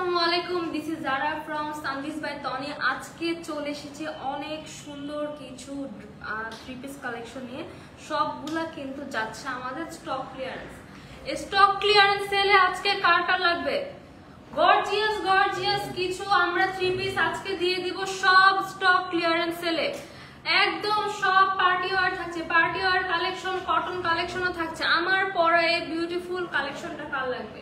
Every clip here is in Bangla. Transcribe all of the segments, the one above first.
আসসালামু আলাইকুম, this is Zara from Sanvis by Tony. আজকে চলে এসেছে অনেক সুন্দর কিছু থ্রি পিস কালেকশন নিয়ে। সবগুলা কিন্তু যাচ্ছে আমাদের স্টক ক্লিয়ারেন্স সেলে। আজকে কার কার লাগবে গর্জিয়াস কিছু আমরা থ্রি পিস আজকে দিয়ে দিব, সব স্টক ক্লিয়ারেন্স সেলে। একদম সব পার্টি ওয়্যার থাকছে, পার্টি ওয়্যার কালেকশন, কটন কালেকশনও থাকছে। আমার পরা এই বিউটিফুল কালেকশনটা কার লাগবে,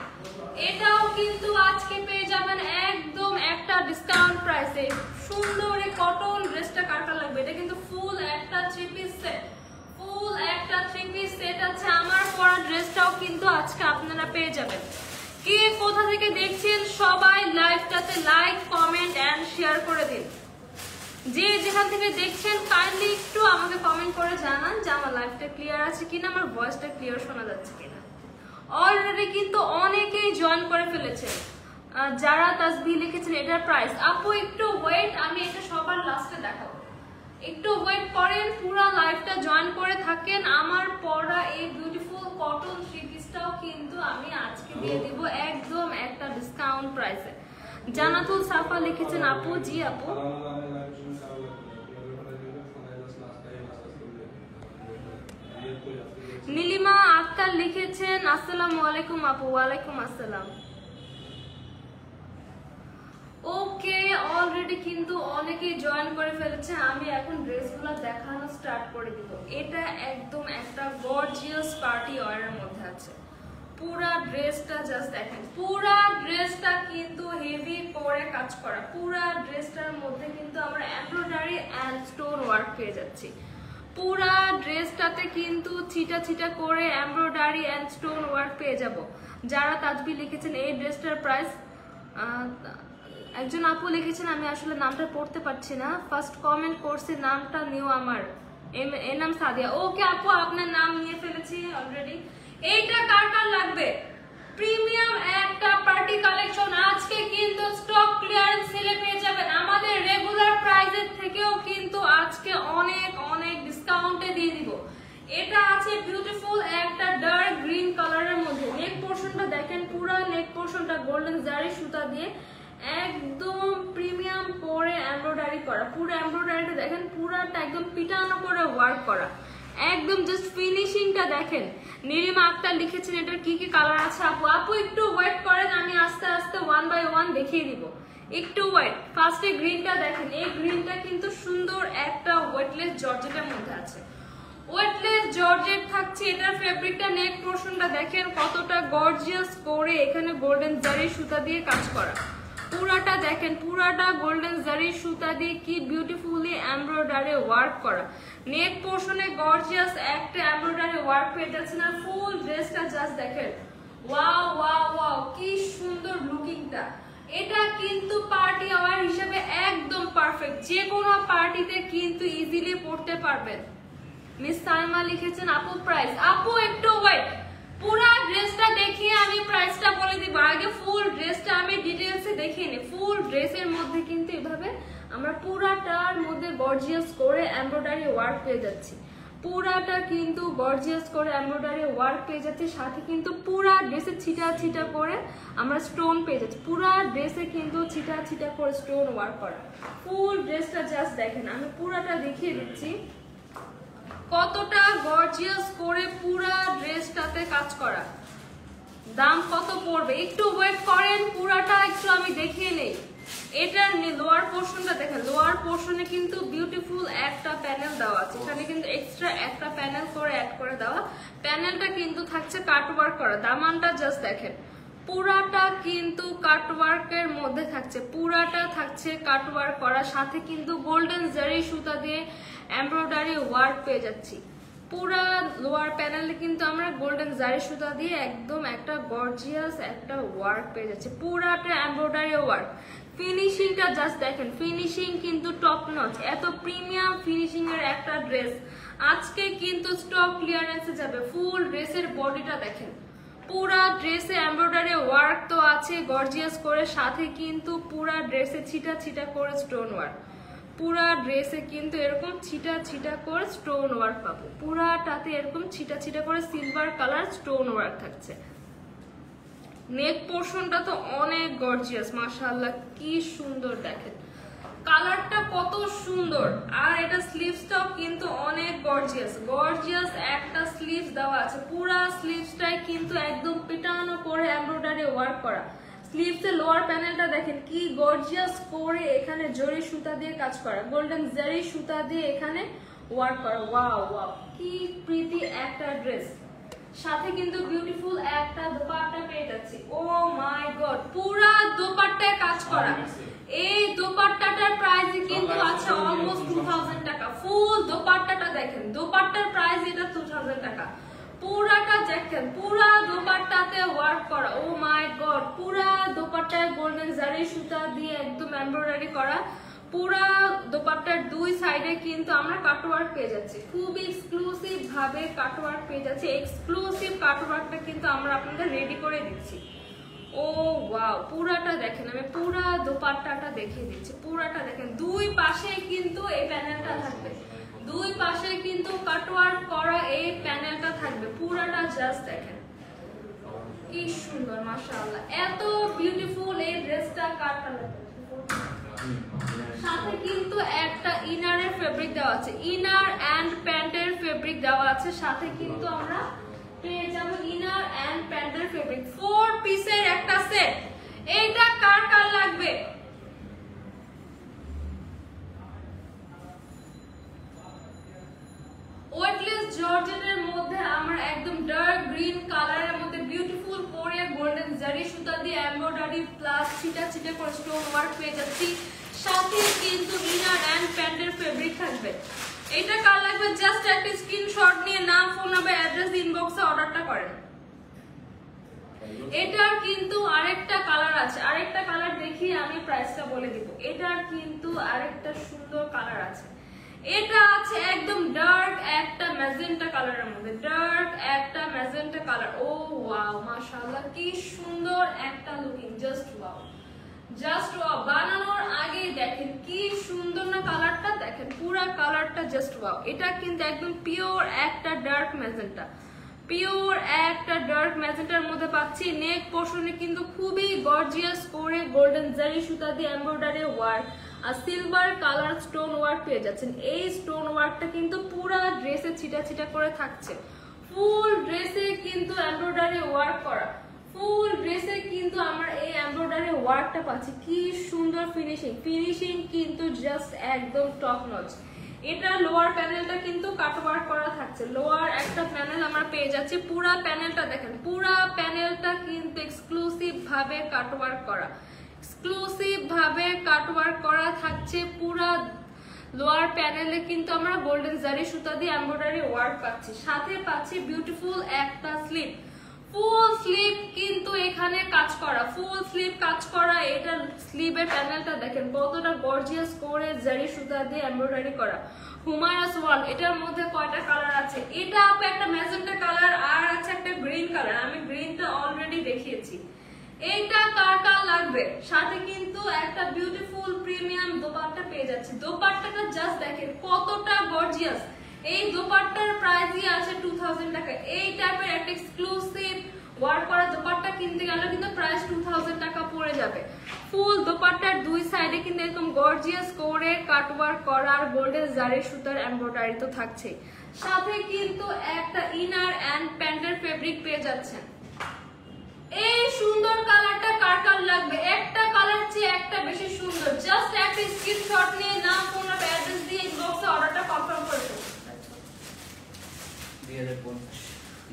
এটাও কিন্তু আজকে পেয়ে যাবেন একদম একটা ডিসকাউন্ট প্রাইসে। সুন্দর এই কটন ড্রেসটা কার কার লাগবে, এটা কিন্তু ফুল একটা থ্রি পিস সেট, আছে। আমার পরা ড্রেসটাও কিন্তু আজকে আপনারা পেয়ে যাবেন। কে কোথা থেকে দেখছেন সবাই লাইভটাতে লাইক, কমেন্ট এন্ড শেয়ার করে দিন। যে যেখান থেকে দেখছেন কাইন্ডলি একটু আমাকে কমেন্ট করে জানান যে আমার লাইভটা ক্লিয়ার আছে কিনা, আমার ভয়েসটা ক্লিয়ার শোনা যাচ্ছে কিনা। অলরেডি কিন্তু অনেকেই জয়েন করে ফেলেছে। যারা তাসবি লিখেছেন এটার প্রাইস। আপু একটু ওয়েট, আমি এটা সবার লাস্টে দেখাবো, একটু ওয়েট করেন, পুরো লাইভটা জয়েন করে থাকেন। আমার পরা এই বিউটিফুল কটন থ্রি পিসটাও কিন্তু আমি আজকে দিয়ে দিব একদম একটা ডিসকাউন্ট প্রাইসে। জানাতুল সাফা লিখেছেন আপু, জি আপু। নীলিমা আক্তার লিখেছেন আসসালামু আলাইকুম আপু। ওয়ালাইকুম আসসালাম। ওকে, অলরেডি কিন্তু অনেকেই জয়েন করে ফেলেছে। আমি এখন ড্রেসগুলো দেখানো স্টার্ট করে দিব। এটা একদম একটা গর্জিয়াস পার্টি ওয়্যারের মধ্যে আছে। পুরা ড্রেসটা জাস্ট দেখেন, পুরা ড্রেসটা কিন্তু হেভি করে কাজ করা। পুরা ড্রেসটার মধ্যে কিন্তু আমরা এমব্রয়ডারি এন্ড স্টোন ওয়ার্ক পেয়ে যাচ্ছি। পুরা ড্রেসটাতে কিন্তু ছিটা করে এমব্রয়ডারি এন্ড স্টোন ওয়ার্ক পেয়ে যাব। যারা তাজবি লিখেছেন এই ড্রেসটার প্রাইস, একজন আপু লিখেছেন, আমি আসলে নামটা পড়তে পারছি না, ফার্স্ট কমেন্ট করছে নামটা নিউ আমার, এর নাম সাদিয়া। ওকে আপু, আপনার নাম নিয়ে ফেলেছি অলরেডি। এইটা কার কার লাগবে, প্রিমিয়াম একটা পার্টি কালেকশন আজকে কিন্তু স্টক ক্লিয়ারেন্স সেলে পেয়ে যাবেন। আমাদের রেগুলার প্রাইসের থেকেও কিন্তু আজকে অনেক ডিসকাউন্টে দিয়ে দিব। এটা আছে বিউটিফুল একটা ডার্ক গ্রিন কালারের মধ্যে। নেক পোর্শনটা দেখেন, পুরো নেক পোর্শনটা গোল্ডেন জারি সুতা দিয়ে একদম প্রিমিয়াম করে এমব্রয়ডারি করা। পুরো এমব্রয়ডারিটা দেখেন, পুরাটা একদম পিটানো করে ওয়ার্ক করা, একদম জাস্ট ফিনিশিংটা দেখেন। নীলিমা আক্তার লিখেছেন এটার কি কি কালার আছে। আপু একটু ওয়েট করেন, আমি আস্তে আস্তে ওয়ান বাই ওয়ান দেখিয়ে দিব, একটু ওয়েট। ফার্স্টে গ্রিনটা দেখেন, এই গ্রিনটা কিন্তু সুন্দর একটা ওয়েটলেস জর্জেটের মধ্যে আছে। ওয়েটলেস জর্জেট থাকছে এটার ফেব্রিকটা। নেক পোর্শনটা দেখেন কতটা গর্জিয়াস করে এখানে গোল্ডেন জারি সুতা দিয়ে কাজ করা। পুরাটা দেখেন, পুরাটা গোল্ডেন জারি সুতা দিয়ে কি বিউটিফুলি এমব্রয়ডারি ওয়ার্ক করা। নেক পোর্শনে গর্জিয়াস একটা এমব্রয়ডারি ওয়ার্ক পেয়ে যাচ্ছেন। আর ফুল ড্রেসটা জাস্ট দেখেন, ওয়াও কি সুন্দর লুকিংটা। এটা কিন্তু পার্টি ওয়্যার হিসেবে একদম পারফেক্ট, যে কোনো পার্টিতে কিন্তু ইজিলি পরতে পারবেন। মিস সাইমা লিখেছেন আপু প্রাইস। আপু একটু ওয়েট, পুরা ড্রেসটা দেখিয়ে আমি প্রাইসটা বলে দিব। আগে ফুল ড্রেসটা আমি ডিটেইলসে দেখিয়ে নিই। ফুল ড্রেসের মধ্যে কিন্তু এভাবে আমরা পুরাটার মধ্যে গর্জিয়াস করে এমব্রয়ডারি ওয়ার্ক পেয়ে যাচ্ছি। পুরাটা কিন্তু গর্জিয়াস করে এমব্রয়ডারি ওয়ার্ক পেয়ে যাচ্ছি, সাথে কিন্তু পুরা ড্রেসে ছিটা করে আমরা স্টোন পেয়ে যাচ্ছি। পুরা ড্রেসে কিন্তু ছিটা করে স্টোন ওয়ার্ক করা। ফুল ড্রেসটা জাস্ট দেখেন, আমি পুরাটা দেখিয়ে দিচ্ছি কতটা গর্জিয়াস করে পুরা ড্রেসটাতে কাজ করা। দাম কত পড়বে একটু ওয়েট করেন, পুরাটা একটু আমি দেখিয়ে নেই। এটার লোয়ার পোর্শনটা দেখেন, লোয়ার পোর্শনে কিন্তু বিউটিফুল একটা প্যানেল দেওয়া আছে। এখানে কিন্তু এক্সট্রা একটা প্যানেল করে অ্যাড করে দেওয়া। প্যানেলটা কিন্তু থাকছে কাটওয়ার্ক করা। দামানটা জাস্ট দেখেন, পুরাটা কিন্তু কাটওয়ার্কের মধ্যে থাকছে, পুরাটা থাকছে কাটওয়ার্ক করা, সাথে কিন্তু গোল্ডেন জারি সুতা দিয়ে এমব্রয়ডারি ওয়ার্ক পেয়ে যাচ্ছি। পুরা লোয়ার প্যানেলে কিন্তু আমরা গোল্ডেন জারি সুতা দিয়ে একদম একটা গর্জিয়াস একটা ওয়ার্ক পেয়ে যাচ্ছি। পুরাটা এমব্রয়ডারি ওয়ার্ক। ফিনিশিংটা জাস্ট দেখেন, ফিনিশিং কিন্তু টপ নচ। এত প্রিমিয়াম ফিনিশিং এর একটা ড্রেস আজকে কিন্তু স্টক ক্লিয়ারেন্সে যাবে। ফুল ড্রেসের বডিটা দেখেন, পুরা ড্রেসে এমব্রয়ডারি ওয়ার্ক তো আছে গর্জিয়াস করে, সাথে কিন্তু পুরা ড্রেসে ছিটা করে স্টোন ওয়ার্ক। পুরা ড্রেসে কিন্তু এরকম ছিটা করে স্টোন ওয়ার্ক পাবো। পুরাটাতে এরকম ছিটা করে সিলভার কালার স্টোন ওয়ার্ক থাকছে। নেক পোর্শনটা তো অনেক গর্জিয়াস, মাশাআল্লাহ কি সুন্দর দেখেন, কালারটা কত সুন্দর। আর এটা স্লিভসটাও কিন্তু অনেক গর্জিয়াস, গর্জিয়াস একটা স্লিভস দেওয়া আছে, পুরা স্লিভসটাই কিন্তু একদম পিটানো করে এমব্রয়ডারি ওয়ার্ক করা। স্লিভসের লোয়ার প্যানেলটা দেখেন কি গর্জিয়াস করে এখানে জরি সুতা দিয়ে কাজ করা, গোল্ডেন জারি সুতা দিয়ে এখানে ওয়ার্ক করা। ওয়াও ওয়াও কি প্রিটি একটা ড্রেস, সাথে কিন্তু বিউটিফুল একটা দোপাট্টা পেয়ে যাচ্ছি। ও মাই গড, পুরা দোপাট্টায় কাজ করা। এই দোপাট্টাটার প্রাইস কিন্তু আছে অলমোস্ট 2000 টাকা। ফুল দোপাট্টাটা দেখেন, দোপাট্টার প্রাইস এটা 2000 টাকা। পুরাটা দেখেন, পুরা দোপাট্টাতে ওয়ার্ক করা। ও মাই গড, পুরা দোপাট্টায় গোল্ডেন জারি সুতা দিয়ে একদম এমব্রয়ডারি করা। পুরা দোপাট্টার দুই সাইডে কিন্তু আমরা কাটওয়ার্ক পেয়ে যাচ্ছি, খুব এক্সক্লুসিভ ভাবে কাটওয়ার্ক পেয়ে যাচ্ছি। এক্সক্লুসিভ কাটওয়ার্কটা কিন্তু আমরা আপনাদের রেডি করে দিচ্ছি। ও ওয়াও, পুরাটা দেখেন, আমি পুরা দোপাট্টাটা দেখিয়ে দিচ্ছি। পুরাটা দেখেন, দুই পাশে কিন্তু এই প্যানেলটা থাকবে, দুই পাশে কিন্তু কাটওয়ার্ক করা এই প্যানেলটা থাকবে। পুরাটা জাস্ট দেখেন কি সুন্দর, মাশাআল্লাহ এত বিউটিফুল এই ড্রেসটা। কার কালার? সাথে কিন্তু একটা ইনারের ফেব্রিক দেওয়া আছে, ইনার এন্ড প্যান্টের ফেব্রিক দেওয়া আছে। সাথে কিন্তু আমরা পেয়ে যাব ইনার এন্ড প্যান্টের ফেব্রিক, 4 পিসের একটা সেট। এইটা কার কার লাগবে? ওয়েটলেস জর্জেটের মধ্যে আমরা একদম ডার্ক গ্রিন কালারের মধ্যে বিউটিফুল কোরিয়ান গোল্ডেন জারি সুতা দিয়ে এমব্রয়ডারি প্লাস ছিটা ছিটা করে স্টোন ওয়ার্ক পেয়ে যাচ্ছি। সাথে কিন্তু ইনার এন্ড প্যান্টের ফেব্রিক থাকবে। এটা কার লাগবে? জাস্ট একটা স্ক্রিনশট নিয়ে নাম, ফোন নাম্বার, অ্যাড্রেস ইনবক্সে অর্ডারটা করেন। এটার কিন্তু আরেকটা কালার আছে, আরেকটা কালার দেখিয়ে আমি প্রাইসটা বলে দিব। এটার কিন্তু আরেকটা সুন্দর কালার আছে, এটা আছে একদম ডার্ক একটা ম্যাজেন্টা কালারের মধ্যে, ডার্ক একটা ম্যাজেন্টা কালার। ও ওয়াও, মাশাআল্লাহ কি সুন্দর একটা looking, just wow, just wow. বানানোর আগে দেখেন কি সুন্দর না কালারটা, দেখেন পুরো কালারটা জাস্ট ওয়াও। এটা কিন্তু একদম পিওর একটা ডার্ক ম্যাজেন্টা, পিওর একটা ডার্ক ম্যাজেন্টার মধ্যে পাচ্ছি। নেক পোর্শনে কিন্তু খুবই গর্জিয়াস করে গোল্ডেন জারি সুতা দিয়ে এমব্রয়ডারি ওয়ার্ক আর সিলভার কালার স্টোন ওয়ার্ক পেয়ে যাচ্ছেন। এই স্টোন ওয়ার্কটা কিন্তু পুরো ড্রেসে ছিটা ছিটা করে থাকছে, ফুল ড্রেসে কিন্তু এমব্রয়ডারি ওয়ার্ক করা, ফুল ড্রেসে কিন্তু আমরা এই এমব্রয়ডারি ওয়ার্কটা পাচ্ছি। কি সুন্দর ফিনিশিং, ফিনিশিং কিন্তু জাস্ট একদম টপ নচ। এটা লোয়ার প্যানেলটা কিন্তু কাটওয়ার্ক করা থাকছে, লোয়ার একটা প্যানেল আমরা পেয়ে যাচ্ছি। পুরা প্যানেলটা দেখেন, পুরা প্যানেলটা কিন্তু এক্সক্লুসিভ ভাবে কাটওয়ার্ক করা, এক্সক্লুসিভ ভাবে কাটওয়ার্ক করা থাকছে। পুরা লোয়ার প্যানেলে কিন্তু আমরা গোল্ডেন জারি সুতা দিয়ে এমব্রয়ডারি ওয়ার্ক পাচ্ছি, সাথে পাচ্ছি বিউটিফুল একটা স্লিভ, ফুল স্লিভ কিন্তু এখানে কাজ করা, ফুল স্লিভ কাজ করা। এটা স্লিভের প্যানেলটা দেখেন কতটা গর্জিয়াস করে জারি সুতা দিয়ে এমব্রয়ডারি করা। হুমায়ুস ওয়াল, এটার মধ্যে কয়টা কালার আছে? এটা আপু একটা ম্যাজেন্টা কালার আর আছে একটা গ্রিন কালার, আমি গ্রিনটা অলরেডি দেখিয়েছি। এইটা কার কার লাগবে? সাথে কিন্তু একটা বিউটিফুল প্রিমিয়াম দোপাট্টা পেয়ে যাচ্ছে। দোপাট্টাটা জাস্ট দেখেন কতটা গর্জিয়াস। এই দোপাট্টার প্রাইসই আছে 2000 টাকা। এই টাইপের একটা এক্সক্লুসিভ ওয়ার্ক করা দোপাট্টা কিনতে গেলে কিন্তু প্রাইস 2000 টাকা পড়ে যাবে। ফুল দোপাট্টার দুই সাইডে কিন্তু একদম গর্জিয়াস করে কাটওয়ার্ক করা আর গোল্ডেন জারি সুতার এমব্রয়ডারি তো থাকছে, সাথে কিন্তু একটা ইনার এন্ড প্যান্টের ফেব্রিক পেয়ে যাচ্ছেন। এই সুন্দর কালারটা কার কার লাগবে? একটা কালার চেয়ে একটা বেশি সুন্দর। জাস্ট একটা স্ক্রিনশট নিয়ে নাম, ফোন নাম্বার, অ্যাড্রেস দিয়ে ইনবক্সে অর্ডারটা কনফার্ম করে দিন।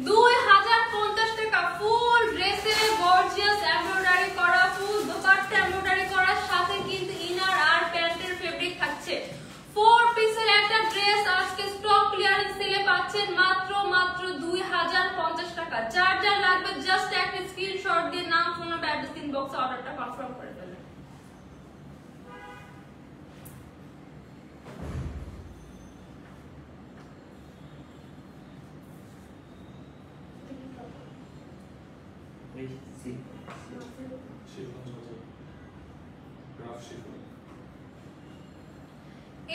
2050 টাকা ফুল ড্রেসে গর্জিয়াস এমব্রয়ডারি করা, ফুল দোপাট্টা এমব্রয়ডারি করার সাথে কিন্তু ইনার আর প্যান্টের ফেব্রিক থাকছে। 4 পিসের একটা ড্রেস আজকে স্টক ক্লিয়ারেন্স সেলে পাচ্ছেন মাত্র 2050 টাকা। যার যার লাগবে জাস্ট একটা স্ক্রিনশট দিয়ে নাম, ফোন নাম্বার, অ্যাড্রেস ইনবক্সে অর্ডারটা কনফার্ম করে ফেলেন।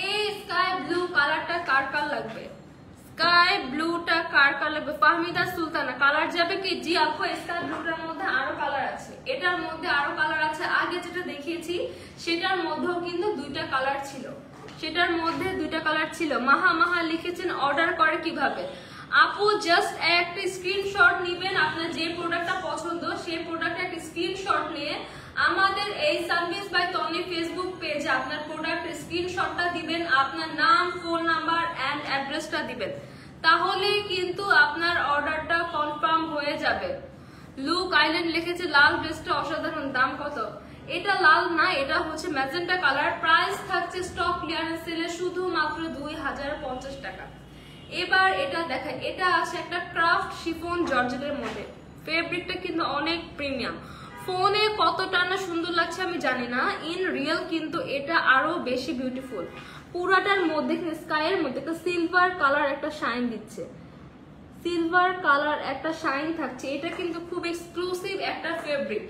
এই স্কাই ব্লু কালারটা কার কার লাগবে? স্কাই ব্লুটা কার কালার? ফাহমিদা সুলতানা, কালার যাবে কি? জি আপু, স্কাই ব্লুটার মধ্যে আরো কালার আছে, এটার মধ্যে আরো কালার আছে। আগে যেটা দেখিয়েছি সেটার মধ্যেও কিন্তু দুইটা কালার ছিল, সেটার মধ্যে দুইটা কালার ছিল। মাহা মাহা লিখেছেন অর্ডার করে কিভাবে? আপু জাস্ট একটা স্ক্রিনশট নেবেন, আপনার যে প্রোডাক্টটা পছন্দ সেই প্রোডাক্টের একটা স্ক্রিনশট নিয়ে আমাদের এই সানভিজ বাই তনি ফেসবুক পেজে আপনার প্রোডাক্টের স্ক্রিনশটটা দিবেন, আপনার নাম, ফোন নাম্বার এন্ড অ্যাড্রেসটা দিবেন, তাহলেই কিন্তু আপনার অর্ডারটা কনফার্ম হয়ে যাবে। লুক আইল্যান্ড লিখেছে লাল ড্রেসটা অসাধারণ, দাম কত? এটা লাল না, এটা হচ্ছে ম্যাজেন্টা কালার, প্রাইস থাকছে স্টক ক্লিয়ারেন্স সেলে শুধুমাত্র 2050 টাকা। এবার এটা দেখায়, এটা আছে একটা ক্রাফট শিফন জর্জেটের মধ্যে, ফেব্রিকটা কিন্তু অনেক প্রিমিয়াম। ফোনে কতটা না সুন্দর লাগছে আমি জানি না, ইন রিয়েল কিন্তু এটা আরো বেশি বিউটিফুল। পুরাটার মধ্যে স্কাইয়ের মধ্যে একটা সিলভার কালার একটা শাইন দিচ্ছে, সিলভার কালার একটা শাইন থাকছে। এটা কিন্তু খুব এক্সক্লুসিভ একটা ফেব্রিক,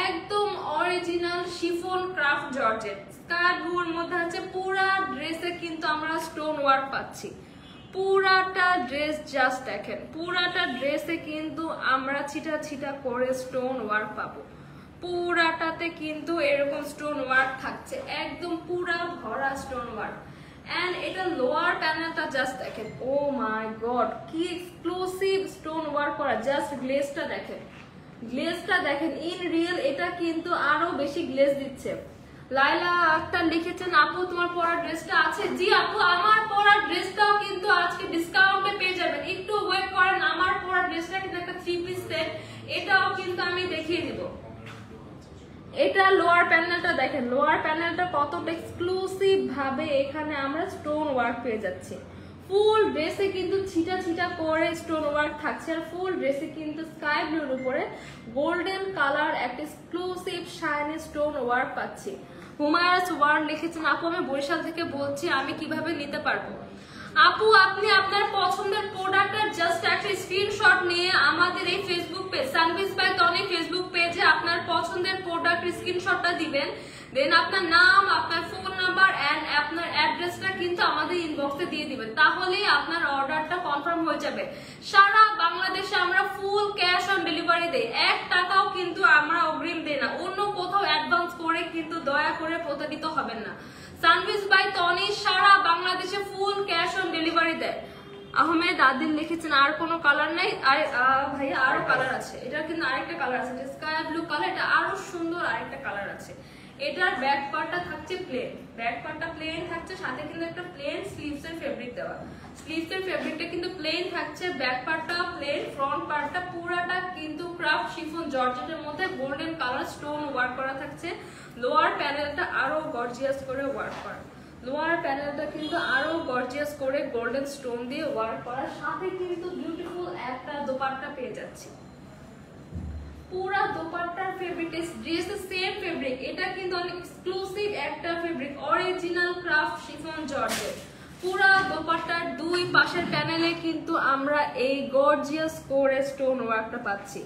একদম original chiffon craft georgette. Sky ব্লুর মধ্যে আছে, পুরা ড্রেসে কিন্তু আমরা স্টোন ওয়ার্ক পাচ্ছি। পুরাটা ড্রেস জাস্ট দেখেন, পুরাটা ড্রেসে কিন্তু আমরা ছিটা ছিটা করে স্টোন ওয়ার্ক পাবো, পুরাটাতে কিন্তু এরকম স্টোন ওয়ার্ক থাকছে, একদম পুরা ভরা স্টোন ওয়ার্ক। এন্ড এটা লোয়ার প্যানেলটা জাস্ট দেখেন, ও মাই গড কি এক্সক্লুসিভ স্টোন ওয়ার্ক করা। জাস্ট গ্লেজটা দেখেন, গ্লেজটা দেখেন, ইন রিয়েল এটা কিন্তু আরো বেশি গ্লেজ দিচ্ছে। লাইলা আক্তার লিখেছেন আপু তোমার পরা ড্রেসটা আছে? জি আপু, আমার পরা ড্রেসটাও কিন্তু আজকে ডিসকাউন্টে পেয়ে যাবেন, একটু ওয়েট করেন। আমার পরা ড্রেসটা কিন্তু একটা 3 পিস সেট, এটাও কিন্তু আমি দেখিয়ে দিব। এটা লোয়ার প্যানেলটা দেখেন, লোয়ার প্যানেলটা কতটা এক্সক্লুসিভ ভাবে এখানে আমরা স্টোন ওয়ার্ক পেয়ে যাচ্ছি। ফুল ড্রেসে কিন্তু ছিটা ছিটা করে স্টোন ওয়ার্ক থাকছে, আর ফুল ড্রেসে কিন্তু স্কাই ব্লুর উপরে গোল্ডেন কালার একটা এক্সক্লুসিভ শাইনি স্টোন ওয়ার্ক পাচ্ছি। হুমায়াস ওয়ার্ড লিখেছেন আপু আমি বরিশাল থেকে বলছি, আমি কিভাবে নিতে পারবো? আপু আপনি আপনার পছন্দের প্রোডাক্টের জাস্ট একটা স্ক্রিনশট নিয়ে আমাদের এই Facebook page সানভিজ by Toni Facebook পেজে আপনার পছন্দের প্রোডাক্টের স্ক্রিনশটটা দিবেন, দেন আপনার নাম, আপনার ফোন নাম্বার এন্ড আপনার অ্যাড্রেসটা কিন্তু আমাদের ইনবক্সে দিয়ে দিবেন, তাহলেই আপনার অর্ডারটা কনফার্ম হয়ে যাবে। সারা বাংলাদেশে আমরা ফুল ক্যাশ অন ডেলিভারি দেই, 1 টাকাও কিন্তু আমরা অগ্রিম দেই না, অন্য কোথাও অ্যাডভান্স করে কিন্তু দয়া করে প্রতারিত হবেন না। সানভিজ বাই তনি সারা বাংলাদেশে ফুল ক্যাশ অন ডেলিভারি দেয়। আহমেদ আদিল লিখেছেন আর কোনো কালার নাই? আর ভাইয়া আরো কালার আছে, এটা কিন্তু আরেকটা কালার আছে, স্কাই ব্লু কালার, এটা আরো সুন্দর আরেকটা কালার আছে। এটার ব্যাক পার্টটা থাকছে প্লেন, ব্যাক পার্টটা প্লেন থাকছে, সাথে কিন্তু একটা প্লেন স্লিভস এর ফেব্রিক দেওয়া, স্লিভস এর ফেব্রিকটা কিন্তু প্লেন থাকছে, ব্যাক পার্টটা প্লেন, ফ্রন্ট পার্টটা পুরাটা কিন্তু ক্রাফট শিফন জর্জেটের মধ্যে গোল্ডেন কালার স্টোন ওয়ার্ক করা থাকছে। লোয়ার প্যানেলটা আরো গর্জিয়াস করে ওয়ার্ক করা, লোয়ার প্যানেলটা কিন্তু আরো গর্জিয়াস করে গোল্ডেন স্টোন দিয়ে ওয়ার্ক করা, সাথে কিন্তু বিউটিফুল একটা দোপাট্টা পেয়ে যাচ্ছি। পুরা দোপাট্টার ফেব্রিক ড্রেসের সেম ফেব্রিক, এটা কিন্তু অনেক এক্সক্লুসিভ একটা fabric, original craft chiffon georgette. পুরা দোপাট্টার দুই পাশের প্যানেলে কিন্তু আমরা এই গর্জিয়াস করে স্টোন ওয়ার্কটা পাচ্ছি,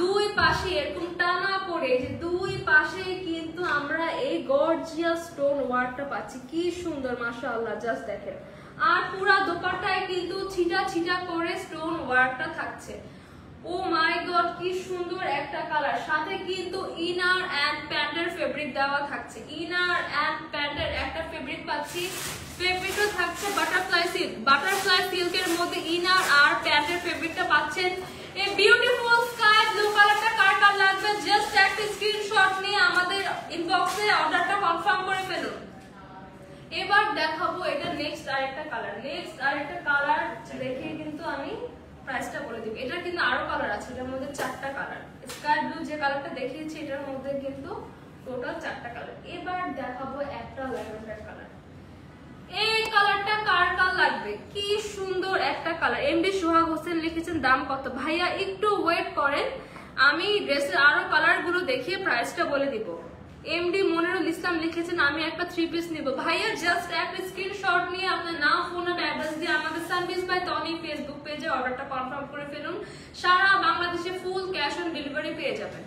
দুই পাশে এরকম টানা করে, যে দুই পাশে কিন্তু আমরা এই গর্জিয়াস স্টোন ওয়ার্কটা পাচ্ছি, কি সুন্দর মাশাআল্লাহ, জাস্ট দেখেন। আর পুরা দোপাট্টায় কিন্তু ছিটা ছিটা করে স্টোন ওয়ার্কটা থাকছে, ও মাই গড কি সুন্দর একটা কালার, সাথে কিন্তু ইনার এন্ড প্যান্টের ফেব্রিক দেওয়া থাকছে, ইনার এন্ড প্যান্টের একটা ফেব্রিক পাচ্ছি, ফেব্রিকটা থাকছে বাটারফ্লাই সিল্ক, বাটারফ্লাই সিল্কের মধ্যে ইনার আর প্যান্টের ফেব্রিকটা পাচ্ছেন। এই বিউটিফুল স্কাই ব্লু কালারটা কার কার লাগবে জাস্ট একটা স্ক্রিনশট নিয়ে আমাদের ইনবক্সে অর্ডারটা কনফার্ম করে ফেলুন। এবার দেখাবো এটা নেক্সট আরেকটা কালার, নেক্সট আরেকটা কালার দেখে কিন্তু আমি প্রাইসটা বলে দিব। এটার কিন্তু আরো কালার আছে, এটার মধ্যে 4টা কালার, স্কাই ব্লু যে কালারটা দেখিয়েছি এটার মধ্যে কিন্তু টোটাল 4টা কালার। এবার দেখাবো একটা ল্যাভেন্ডার কালার, এই কালারটা কার কার লাগবে, কি সুন্দর একটা কালার। এমডি সোহাগ হোসেন লিখেছেন দাম কত? ভাইয়া একটু ওয়েট করেন, আমি ড্রেসের আরো কালার গুলো দেখিয়ে প্রাইসটা বলে দিব। এমডি মনিরুল ইসলাম লিখেছেন আমি একটা 3 পিস নিব। ভাইয়া জাস্ট একটা স্ক্রিনশট নিয়ে আপনার নাম, ফোন আর অ্যাড্রেস দিয়ে আমাদের সানভিজ বাই তনি ফেসবুক পেজে অর্ডারটা কনফার্ম করে ফেলুন, সারা বাংলাদেশে ফুল ক্যাশ অন ডেলিভারি পেয়ে যাবেন।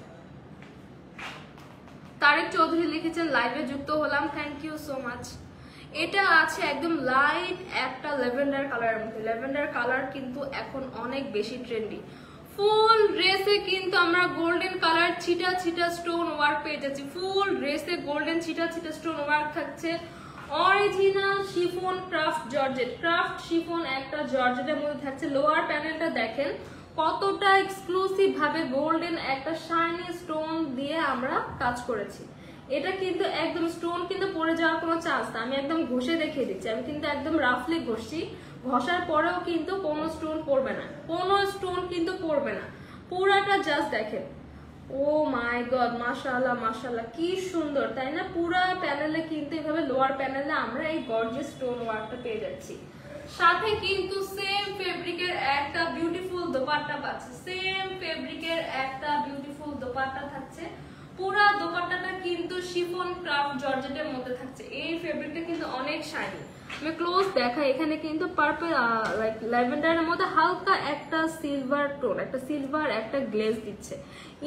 তারেক চৌধুরী লিখেছেন লাইভে যুক্ত হলাম, থ্যাংক ইউ সো মাচ। এটা আছে একদম লাইট একটা ল্যাভেন্ডার কালারের মধ্যে। ল্যাভেন্ডার কালার কিন্তু এখন অনেক বেশি ট্রেন্ডি। ফুল ড্রেসে কিন্তু আমরা গোল্ডেন কালার ছিটা ছিটা স্টোন ওয়ার্ক পেয়ে যাচ্ছি। ফুল ড্রেসে গোল্ডেন ছিটা ছিটা স্টোন ওয়ার্ক থাকছে। Original chiffon craft georgette, craft chiffon একটা জর্জেটের মধ্যে থাকছে। লোয়ার প্যানেলটা দেখেন কতটা এক্সক্লুসিভ ভাবে গোল্ডেন একটা শাইনি স্টোন দিয়ে আমরা কাজ করেছি। এটা কিন্তু একদম স্টোন কিন্তু পড়ে যাওয়ার কোনো চান্স না। আমি একদম ঘষে দেখিয়ে দিচ্ছি, আমি কিন্তু একদম রাফলি ঘষছি। ঘষার পরেও কিন্তু কোনো স্টোন পড়বে না, কোনো স্টোন কিন্তু পড়বে না। পুরাটা জাস্ট দেখেন, ও মাই গড, মাশাআল্লাহ মাশাআল্লাহ, কি সুন্দর তাই না? পুরা প্যানেলে কিন্তু এভাবে লোয়ার প্যানেলে আমরা এই গর্জিয়াস স্টোন ওয়ার্কটা পেয়ে যাচ্ছি। সাথে কিন্তু সেম ফেব্রিকের একটা বিউটিফুল দোপাট্টা পাচ্ছি। সেম ফেব্রিকের একটা বিউটিফুল দোপাট্টা থাকছে। পুরা দোপাট্টাটা কিন্তু শিফন ক্রাফট জর্জেটের মধ্যে থাকছে। এই ফেব্রিকটা কিন্তু অনেক শাইনি। আমি ক্লোজ দেখাই, এখানে কিন্তু পার্পল লাইক ল্যাভেন্ডারের মধ্যে হালকা একটা সিলভার টোন, একটা সিলভার একটা গ্লেজ দিচ্ছে।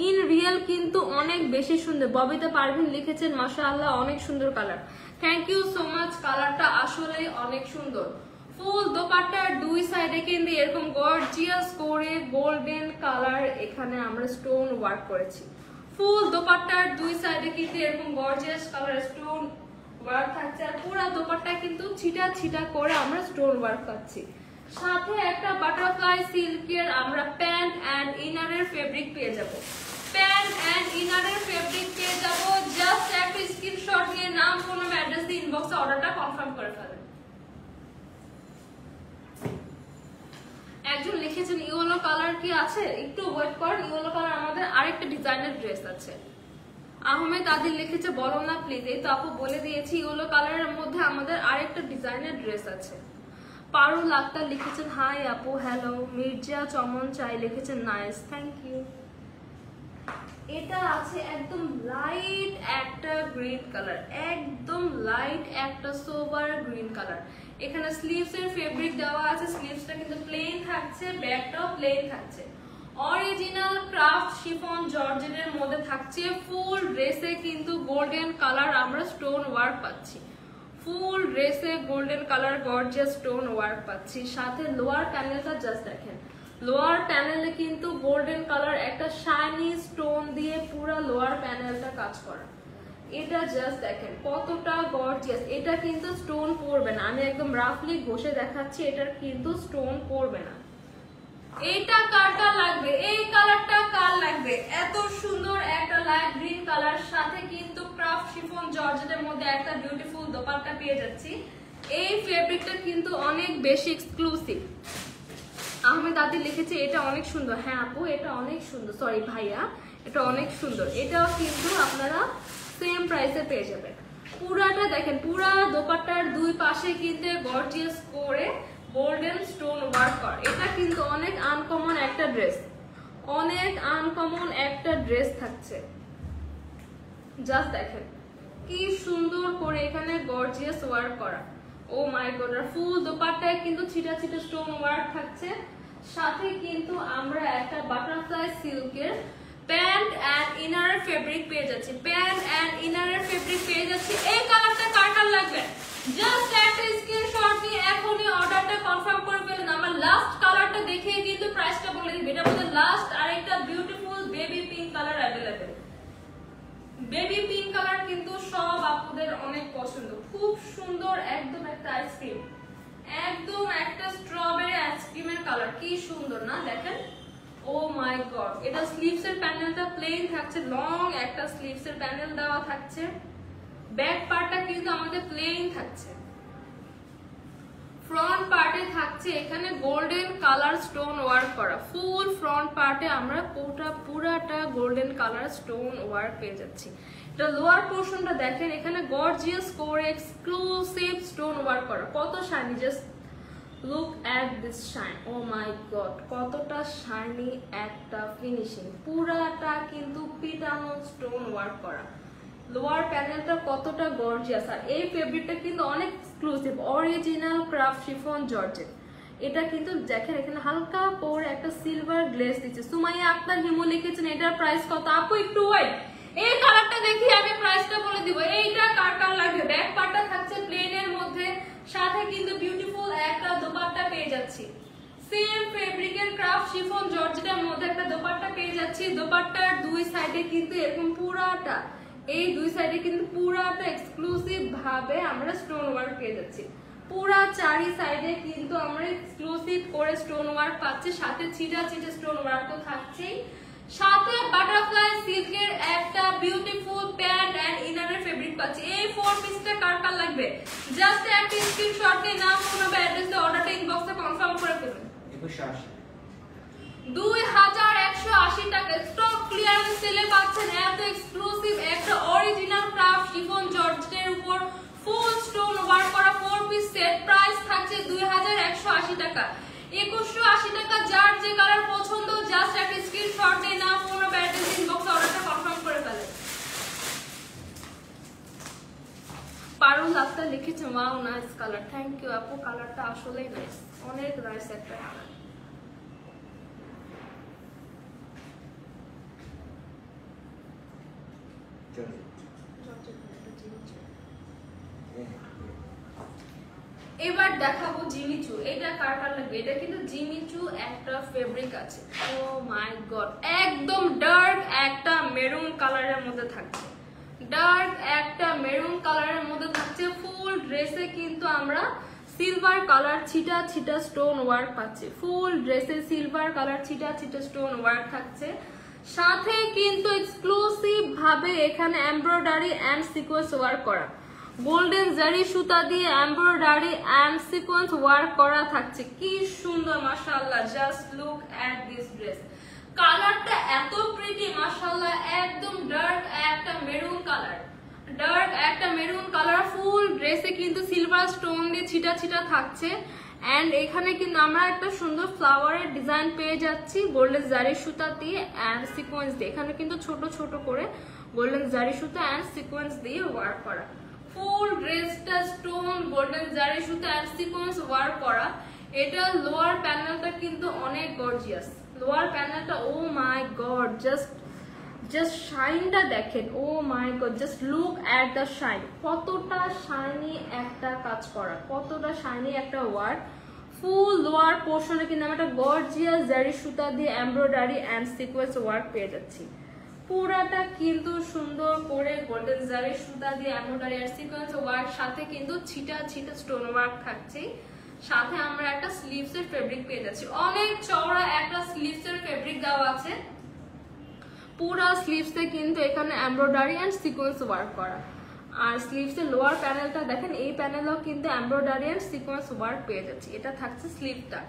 ইন রিয়েল কিন্তু অনেক বেশি সুন্দর। ববিতা পারভিন লিখেছেন মাশাআল্লাহ, অনেক সুন্দর colour. Thank you so much, কালারটা আসলেই অনেক সুন্দর। ফুল দোপাট্টার দুই সাইডে কিন্তু এরকম গর্জিয়াস করে গোল্ডেন কালার এখানে আমরা স্টোন ওয়ার্ক করেছি। ফুল দোপাট্টার দুই সাইডে কিন্তু এরকম গর্জিয়াস কালার স্টোন ওয়ার্ক থাকছে। আর পুরো দোপাট্টা কিন্তু ছিটা ছিটা করে আমরা স্টোন ওয়ার্ক পাচ্ছি। সাথে একটা বাটারফ্লাই সিল্কের আমরা প্যান্ট এন্ড ইনারের ফেব্রিক পেয়ে যাব। প্যান্ট এন্ড ইনারের ফেব্রিক পেয়ে যাব। জাস্ট একটা স্ক্রিনশট নিয়ে নাম ফোন অ্যাড্রেস দিয়ে ইনবক্সে অর্ডারটা কনফার্ম করে ফেলেন। একজন লিখেছেন ইয়েলো কালার কি আছে, একটু ওয়েট করেন। ইয়েলো কালার আমাদের আরেকটা ডিজাইনের ড্রেস আছে। আহমেদ আদিল লিখেছে বলো না প্লিজ। এই তো আপু বলে দিয়েছি, ইয়েলো কালারের মধ্যে আমাদের আরেকটা ডিজাইনের ড্রেস আছে। পারুল আক্তার লিখেছেন হাই আপু, হ্যালো। মির্জা চমন চাই লিখেছেন নাইস, থ্যাংক ইউ। এটা আছে একদম লাইট একটা গ্রিন কালার, একদম লাইট একটা সোবার গ্রিন কালার। এখানে স্লিভস এর ফেব্রিক দেওয়া আছে। স্লিভসটা কিন্তু প্লেন থাকছে, ব্যাকটাও প্লেন থাকছে। অরিজিনাল ক্রাফট শিফন জর্জেটের মধ্যে থাকছে। ফুল ড্রেসে কিন্তু গোল্ডেন কালার আমরা স্টোন ওয়ার্ক পাচ্ছি। ফুল ড্রেসে golden colour gorgeous stone work পাচ্ছি। সাথে লোয়ার প্যানেলটা জাস্ট দেখেন, লোয়ার প্যানেলে কিন্তু গোল্ডেন কালার একটা শাইনি স্টোন দিয়ে পুরো লোয়ার প্যানেলটা কাজ করা। এটা জাস্ট দেখেন কতটা গর্জিয়াস। এটা কিন্তু স্টোন পড়বে না, আমি একদম রাফলি ঘষে দেখাচ্ছি, এটার কিন্তু স্টোন পড়বে না। এইটা কারটা লাগবে, এই কালারটা কার লাগবে? এত সুন্দর একটা লাইট গ্রিন কালার, সাথে কিন্তু ক্রাফট শিফন জর্জেটের মধ্যে একটা বিউটিফুল দোপাট্টা পেয়ে যাচ্ছি। এই ফেব্রিকটা কিন্তু অনেক বেশি এক্সক্লুসিভ। আহমেদ আদি লিখেছে এটা অনেক সুন্দর। হ্যাঁ আপু, এটা অনেক সুন্দর, সরি ভাইয়া, এটা অনেক সুন্দর। এটাও কিন্তু আপনারা সেম প্রাইসে পেয়ে যাবেন। পুরাটা দেখেন, পুরা দোপাট্টার দুই পাশে কিন্তু গর্জিয়াস করে গোল্ডেন স্টোন ওয়ার্ক করা। এটা কিন্তু অনেক আনকমন একটা ড্রেস, অনেক আনকমন একটা ড্রেস থাকছে। জাস্ট দেখেন কি সুন্দর করে এখানে গর্জিয়াস ওয়ার্ক করা। ও মাই গড, ফুল দোপাট্টায় কিন্তু ছিটা ছিটা স্টোন ওয়ার্ক থাকছে। সাথে কিন্তু আমরা একটা বাটারফ্লাই সিল্কের প্যান্ট এন্ড ইনার ফেব্রিক পেয়ে যাচ্ছি। প্যান্ট এন্ড ইনারের ফেব্রিক পেয়ে যাচ্ছি। এই কালারটা কার লাগবে? জাস্ট একটা স্ক্রিনশট নিয়ে এখনই অর্ডারটা কনফার্ম করে ফেলুন। আমার লাস্ট কালারটা দেখে কিন্তু প্রাইসটা বলে দিই। এটা মধ্যে লাস্ট আরেকটা beautiful baby pink colour available. Baby pink colour কিন্তু সব আপুদের অনেক পছন্দ। খুব সুন্দর, একদম একটা আইসক্রিম, একদম একটা স্ট্রবেরি আইসক্রিমের কালার। কি সুন্দর না, দেখেন। ও মাই গড, এটা স্লিভস এর প্যানেলটা প্লেন থাকছে, লং একটা স্লিভস এর প্যানেল দেওয়া থাকছে। ব্যাক পার্টটা কিন্তু আমাদের প্লেন থাকছে। ফ্রন্ট পার্টে থাকছে এখানে গোল্ডেন কালার স্টোন ওয়ার্ক করা। ফুল ফ্রন্ট পার্টে আমরা পুরাটা গোল্ডেন কালার স্টোন ওয়ার্ক পেয়ে যাচ্ছি। এটা লোয়ার পোর্শনটা দেখেন, এখানে গর্জিয়াস করে এক্সক্লুসিভ স্টোন ওয়ার্ক করা। কত shiny, just look at this shine. Oh my god, কতটা শাইনি একটা ফিনিশিং। পুরাটা কিন্তু পিটানো স্টোন ওয়ার্ক করা। লোয়ার প্যানেলটা কতটা গর্জিয়াস। আর এই ফেব্রিকটা কিন্তু অনেক exclusive, original craft chiffon georgette. এটা কিন্তু দেখেন এখানে হালকা করে একটা সিলভার গ্লেজ দিচ্ছে। সুমাইয়া আক্তার হিমু লিখেছেন এটার প্রাইস কত? আপু একটু ওয়েট, এই কালারটা দেখি আমি প্রাইসটা বলে দিব। এইটা কার কার লাগবে? ব্যাক পার্টটা থাকছে প্লেনের মধ্যে সাথে কিন্তু বিউটিফুল একটা দোপাট্টা পেয়ে যাচ্ছি। সেম ফেব্রিকের ক্রাফট শিফন জর্জেটের মধ্যে একটা দোপাট্টা পেয়ে যাচ্ছি। দোপাট্টার দুই সাইডে কিন্তু এরকম পুরাটা, এই দুই সাইডে কিন্তু পুরাটা এক্সক্লুসিভ ভাবে আমরা স্টোন ওয়ার্ক পেয়ে যাচ্ছি। পুরা চারি সাইডে কিন্তু আমরা এক্সক্লুসিভ করে স্টোন ওয়ার্ক পাচ্ছি, সাথে ছিটা ছিটে স্টোন ওয়ার্ক তো থাকছেই, সাথে বাটারফ্লাই সিল্কের একটা বিউটিফুল প্যান্ট এন্ড ইনারের ফেব্রিক পাচ্ছি। এই 4 পিসটা কার কার লাগবে জাস্ট একটা স্ক্রিনশট নিয়ে নাম ফোন নাম্বার অ্যাড্রেস দিয়ে অর্ডারটা ইনবক্সে কনফার্ম করে ফেলুন। 2180 টাকা স্টক ক্লিয়ারেন্স সেলে পাচ্ছেন এত এক্সক্লুসিভ একটা অরিজিনাল ক্রাফট শিফন জর্জেটের উপর ফুল স্টোন ওয়ার্ক করা 4 পিস সেট। প্রাইস থাকছে 2180 টাকা। 2180 টাকা। যার যে কালার পছন্দ জাস্ট একটা স্ক্রিনশট নিয়ে নাও ফোন নাম্বার অ্যাড্রেস ইনবক্সে অর্ডারটা কনফার্ম করে ফেলেন। পারুল আক্তার লিখেছে wow nice colour. Thank you আপু, কালারটা আসলেই নাইস, অনেক নাইস একটা কালার। এবার দেখাবো জিমিচু। এটা কার কার লাগবে? এটা কিন্তু জিমিচু একটা ফেব্রিক আছে। ও মাই গড, একদম ডার্ক একটা মেরুন কালারের মধ্যে থাকছে, ডার্ক একটা মেরুন কালারের মধ্যে থাকছে। ফুল ড্রেসে কিন্তু আমরা সিলভার কালার ছিটা ছিটা স্টোন ওয়ার্ক পাচ্ছি। ফুল ড্রেসে সিলভার কালার ছিটা ছিটা স্টোন ওয়ার্ক থাকছে, সাথে কিন্তু এক্সক্লুসিভ ভাবে এখানে এমব্রয়ডারি এন্ড সিকোয়েন্স ওয়ার্ক করা, গোল্ডেন জারি সুতা দিয়ে এমব্রয়ডারি এন্ড সিকোয়েন্স ওয়ার্ক করা থাকছে। কি সুন্দর মাশাআল্লাহ, just look at this dress. কালারটা এত প্রিটি মাশাআল্লাহ, একদম ডার্ক একটা মেরুন কালার, ডার্ক একটা মেরুন কালার। ফুল ড্রেসে কিন্তু সিলভার স্টোন দিয়ে ছিটা ছিটা থাকছে এন্ড এখানে কিন্তু আমরা একটা সুন্দর ফ্লাওয়ারের ডিজাইন পেয়ে যাচ্ছি গোল্ডেন জারি সুতা দিয়ে এন্ড সিকোয়েন্স দিয়ে। এখানে কিন্তু ছোট ছোট করে গোল্ডেন জারি সুতা এন্ড সিকোয়েন্স দিয়ে ওয়ার্ক করা। ফুল ড্রেসটা স্টোন গোল্ডেন জারি সুতা এন্ড সিকোয়েন্স ওয়ার্ক করা। এটা লোয়ার প্যানেলটা কিন্তু অনেক গর্জিয়াস। লোয়ার প্যানেলটা ও মাই গড, জাস্ট শাইনটা দেখেন। Oh my god, just look at the shine. কতটা শাইনি একটা কাজ করা, কতটা শাইনি একটা ওয়ার্ক। ফুল লোয়ার পোর্শনে কিন্তু আমরা একটা গর্জিয়াস জারি সুতা দিয়ে এমব্রয়ডারি এন্ড সিকোয়েন্স ওয়ার্ক পেয়ে যাচ্ছি। পুরাটা কিন্তু সুন্দর করে গোল্ডেন জারি সুতা দিয়ে এমব্রয়ডারি আর সিকোয়েন্স ওয়ার্ক, সাথে কিন্তু ছিটা ছিটা স্টোন ওয়ার্ক থাকছে। সাথে আমরা একটা স্লিভস এর ফেব্রিক পেয়ে যাচ্ছি, অনেক চওড়া একটা স্লিভস এর ফেব্রিক দেওয়া আছে। পুরা স্লিভস এ কিন্তু এখানে এমব্রয়ডারি এন্ড সিকোয়েন্স ওয়ার্ক করা। আর স্লিভস এর লোয়ার প্যানেলটা দেখেন, এই প্যানেলেও কিন্তু এমব্রয়ডারি এন্ড সিকোয়েন্স ওয়ার্ক পেয়ে যাচ্ছি। এটা থাকছে স্লিভটা,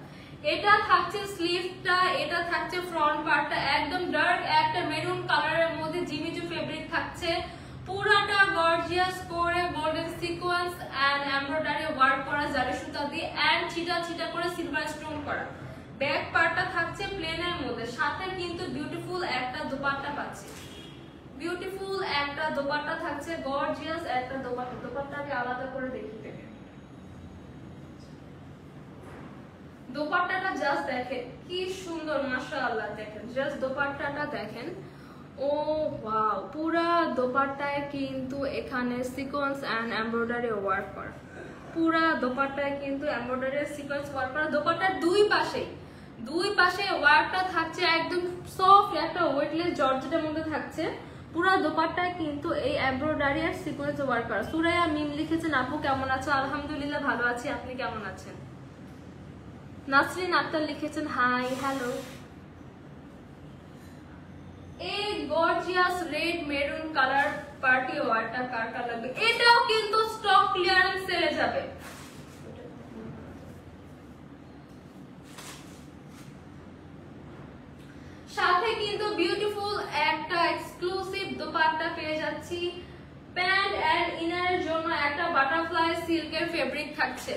এটা থাকছে স্লিভটা, এটা থাকছে ফ্রন্ট পার্টটা। একদম ডার্ক একটা মেরুন কালারের মধ্যে জিমিচু ফেব্রিক থাকছে। পুরাটা গর্জিয়াস করে golden sequence and embroidery work করা জারি সুতা দিয়ে এন্ড ছিটা ছিটা করে সিলভার স্টোন করা। ব্যাক পার্টটা থাকছে প্লেনের মধ্যে, সাথে কিন্তু বিউটিফুল একটা দোপাট্টা পাচ্ছি। বিউটিফুল একটা দোপাট্টা থাকছে, গর্জিয়াস একটা দোপাট্টা। দোপাট্টাকে আলাদা করে দেখি দেখেন, দোপাট্টাটা জাস্ট দেখেন কি সুন্দর মাশাআল্লাহ। দেখেন জাস্ট দোপাট্টাটা দেখেন, ও ওয়াও। পুরা দোপাট্টায় কিন্তু এখানে সিকোয়েন্স এন্ড এমব্রয়ডারি ওয়ার্ক করা। পুরা দোপাট্টায় কিন্তু এমব্রয়ডারি সিকোয়েন্স ওয়ার্ক করা। দোপাট্টার দুই পাশে ওয়ার্কটা থাকছে একদম সফট একটা ওয়েটলেস জর্জেটের মধ্যে থাকছে। পুরা দোপাট্টায় কিন্তু এই এমব্রয়ডারি আর সিকোয়েন্স ওয়ার্ক করা। সুরাইয়া মিম লিখেছেন আপু কেমন আছো? আলহামদুলিল্লাহ ভালো আছি, আপনি কেমন আছেন? নাসরিন আক্তার লিখেছেন হাই হ্যালো। এই gorgeous red maroon colour party ওয়ারটা কার কার লাগবে? এটাও কিন্তু স্টক ক্লিয়ারেন্স সেলে যাবে। সাথে কিন্তু বিউটিফুল একটা এক্সক্লুসিভ দোপাট্টা পেয়ে যাচ্ছি। প্যান্ট এন্ড ইনারের জন্য একটা বাটারফ্লাই সিল্কের ফেব্রিক থাকছে।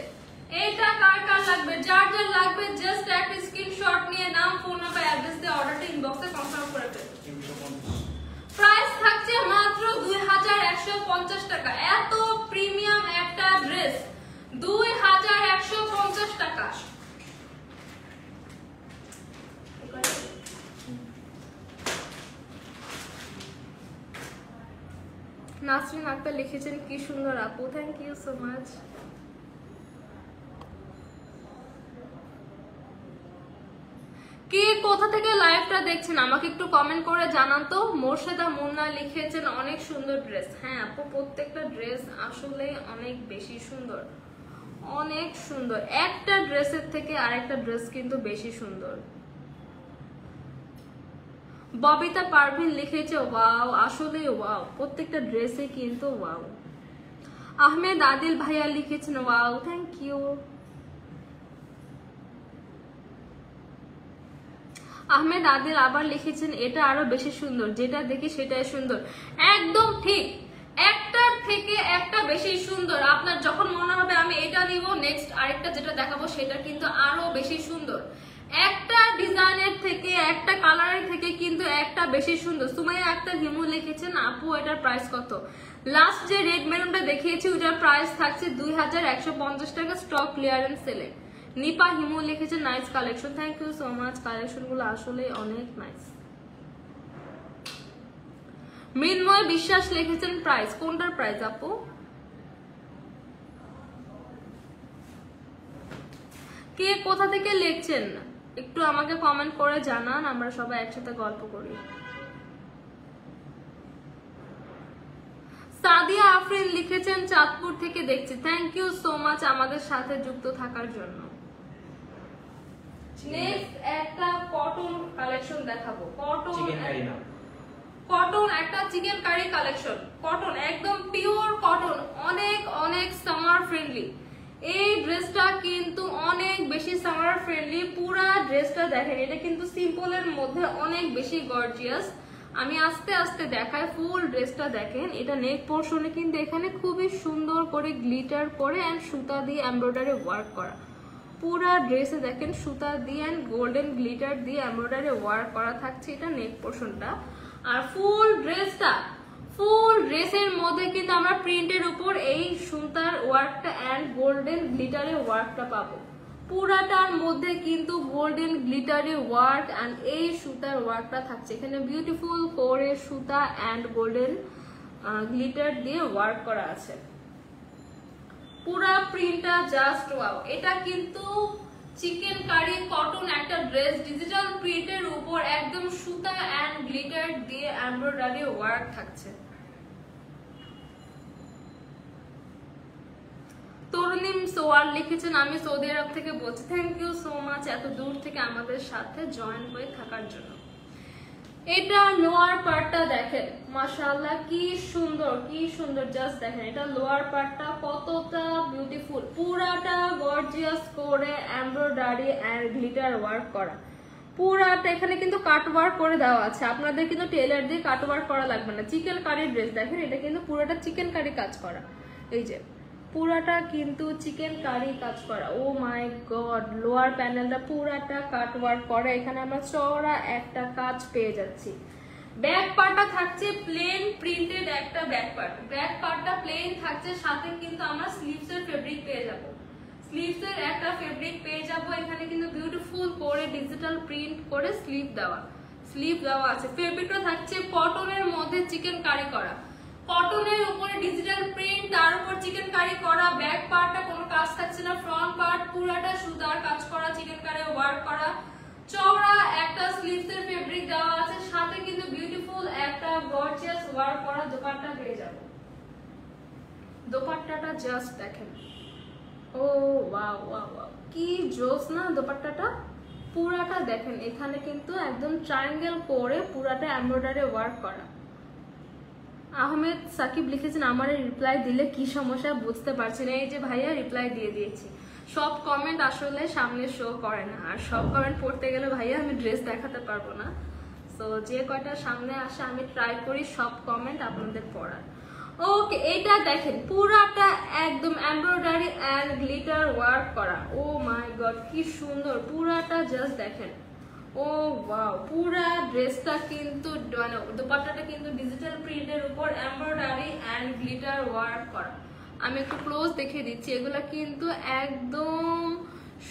এটা কার কার লাগবে? যার যার লাগবে জাস্ট একটা স্ক্রিনশট নিয়ে নাম ফোন নাম্বার অ্যাড্রেস দিয়ে অর্ডারটা ইনবক্সে কনফার্ম করে ফেলুন। প্রাইস থাকছে মাত্র 2150 টাকা। এত প্রিমিয়াম একটা ড্রেস 2150 টাকা। নাসরিন আক্তার লিখেছেন কি সুন্দর আপু, থ্যাংক ইউ সো মাচ। কে লাইভটা দেখছেন আমাকে একটু কমেন্ট করে জানান তো। মোর্শেদা মুন্না লিখেছেন অনেক সুন্দর ড্রেস। হ্যাঁ আপু, প্রত্যেকটা ড্রেস আসলে অনেক বেশি সুন্দর, অনেক সুন্দর। একটা ড্রেসের থেকে আরেকটা ড্রেস কিন্তু বেশি সুন্দর। ববিতা পারভিন লিখেছে ওয়াও, আসলে ওয়াও, প্রত্যেকটা ড্রেসে কিন্তু ওয়াও। আহমেদ আদিল ভাইয়া লিখেছেন wow, thank you. Ahmed Adil আবার লিখেছেন এটা আরো বেশি সুন্দর, যেটা দেখি সেটাই সুন্দর। একদম ঠিক, একটার থেকে একটা বেশি সুন্দর। আপনার যখন মনে হবে আমি এটা নিব, নেক্সট আরেকটা যেটা দেখাবো সেটা কিন্তু আরো বেশি সুন্দর। একটা ডিজাইনের থেকে, একটা কালারের থেকে কিন্তু একটা বেশি সুন্দর। সুমাইয়া একটা হিমু লিখেছেন আপু এটার প্রাইস কত? লাস্ট যে রেড মেরুনটা দেখিয়েছি ওটার প্রাইস থাকছে 2150 টাকা, স্টক ক্লিয়ারেন্স সেলে। নিপা হিমু লিখেছে nice collection, thank you so much. Collection গুলো আসলে অনেক নাইস। মৃন্ময় বিশ্বাস লিখেছেন প্রাইস, কোনটার প্রাইস আপু? কে কোথা থেকে লিখছেন একটু আমাকে কমেন্ট করে জানান, আমরা সবাই একসাথে গল্প করি। সাদিয়া আফরিন লিখেছেন চাঁদপুর থেকে দেখছি, থ্যাংক ইউ সো মাচ আমাদের সাথে যুক্ত থাকার জন্য। নেক্সট একটা কটন কালেকশন দেখাবো। কটন একটা চিকেন কারি কালেকশন, কটন একদম পিওর কটন, অনেক অনেক সামার ফ্রেন্ডলি। এই ড্রেসটা কিন্তু অনেক বেশি সামার ফ্রেন্ডলি। পুরা ড্রেসটা দেখেন, এটা কিন্তু সিম্পলের মধ্যে অনেক বেশি গর্জিয়াস। আমি আস্তে আস্তে দেখাই, ফুল ড্রেসটা দেখেন। এটা নেক পোর্শনে কিন্তু এখানে খুবই সুন্দর করে গ্লিটার করে এন্ড সুতা দিয়ে এমব্রয়ডারি ওয়ার্ক করা। পুরা ড্রেসে দেখেন সুতা দিয়ে এন্ড গোল্ডেন গ্লিটার দিয়ে এমব্রয়ডারি ওয়ার্ক করা থাকছে এটা নেক পোর্শনটা। আর ফুল ড্রেসের মধ্যে কিন্তু আমরা প্রিন্টের উপর এই সুতার ওয়ার্কটা এন্ড গোল্ডেন গ্লিটারের ওয়ার্কটা পাবো। পুরাটার মধ্যে কিন্তু গোল্ডেন গ্লিটারি ওয়ার্ক এন্ড এই সুতার ওয়ার্কটা থাকছে। এখানে বিউটিফুল করে সুতা এন্ড গোল্ডেন গ্লিটার দিয়ে ওয়ার্ক করা আছে। পুরা প্রিন্টটা জাস্ট ওয়াও। এটা কিন্তু চিকেন কারি কটন একটা ড্রেস, ডিজিটাল প্রিন্টের উপর একদম সুতা এন্ড গ্লিটার দিয়ে এমব্রয়ডারি ওয়ার্ক থাকছে। তরুণিম সোয়ার লিখেছেন আমি সৌদি আরব থেকে বলছি, থ্যাংক ইউ সো মাচ এত দূর থেকে আমাদের সাথে জয়েন হয়ে থাকার জন্য। এটা লোয়ার পার্টটা দেখেন, মাশাআল্লাহ কি সুন্দর, কি সুন্দর, জাস্ট দেখেন এটা লোয়ার পার্টটা কতটা বিউটিফুল। পুরাটা গর্জিয়াস করে এমব্রয়ডারি এন্ড গ্লিটার ওয়ার্ক করা। পুরাটা এখানে কিন্তু কাট ওয়ার্ক করে দেওয়া আছে, আপনাদের কিন্তু টেলার দিয়ে কাট ওয়ার্ক করা লাগবে না। চিকেন কারি ড্রেস দেখেন, এটা কিন্তু পুরোটা চিকেন কারি কাজ করা। এই যে পুরাটা কিন্তু চিকেন কারি কাজ করা। ও মাই গড, লোয়ার প্যানেলটা পুরাটা কাট ওয়ার্ক করা। এখানে আমরা চওড়া একটা কাজ পেয়ে যাচ্ছি। ব্যাক পার্টটা থাকছে প্লেন প্রিন্টেড একটা ব্যাক পার্ট। ব্যাক পার্টটা প্লেন থাকছে, সাথে কিন্তু আমরা স্লিভস এর ফেব্রিক পেয়ে যাব। স্লিভস এর একটা ফেব্রিক পেয়ে যাব। এখানে কিন্তু বিউটিফুল করে ডিজিটাল প্রিন্ট করে স্লিভ দেওয়া আছে। ফেব্রিকটা থাকছে কটনের মধ্যে চিকেন কারি করা, কটনের উপরে ডিজিটাল প্রিন্ট, তার উপর চিকেন কারি করা। ব্যাক পার্টটা কোনো কাজ থাকছে না, ফ্রন্ট পার্ট পুরাটা সুতার কাজ করা, চিকেন কারি ওয়ার্ক করা। চওড়া একটা স্লিভস এর ফেব্রিক দেওয়া আছে, সাথে কিন্তু বিউটিফুল একটা গর্জিয়াস ওয়ার্ক করা দোপাট্টা পেয়ে যাব। দোপাট্টাটা জাস্ট দেখেন, ও ওয়াও ওয়াও ওয়াও, কি জোস না দোপাট্টাটা। পুরাটা দেখেন, এখানে কিন্তু একদম ট্রায়াঙ্গেল করে পুরাটা এমব্রয়ডারি ওয়ার্ক করা। আহমেদ সাকিব লিখেছেন আমারে রিপ্লাই দিলে কি সমস্যা বুঝতে পারছি না। এই যে ভাইয়া রিপ্লাই দিয়ে দিয়েছি। সব কমেন্ট আসলে সামনে শো করে না, আর সব কমেন্ট পড়তে গেলে ভাইয়া আমি ড্রেস দেখাতে পারবো না। সো যে কয়টা সামনে আসে আমি ট্রাই করি সব কমেন্ট আপনাদের পড়ার। ওকে, এটা দেখেন পুরাটা একদম এমব্রয়ডারি এন্ড গ্লিটার ওয়ার্ক করা। ও মাই গড কি সুন্দর, পুরাটা জাস্ট দেখেন। ও ওয়াও, পুরা ড্রেসটা কিন্তু মানে দোপাট্টাটা কিন্তু ডিজিটাল প্রিন্টের উপর এমব্রয়ডারি এন্ড গ্লিটার ওয়ার্ক করা। আমি একটু ক্লোজ দেখিয়ে দিচ্ছি। এগুলা কিন্তু একদম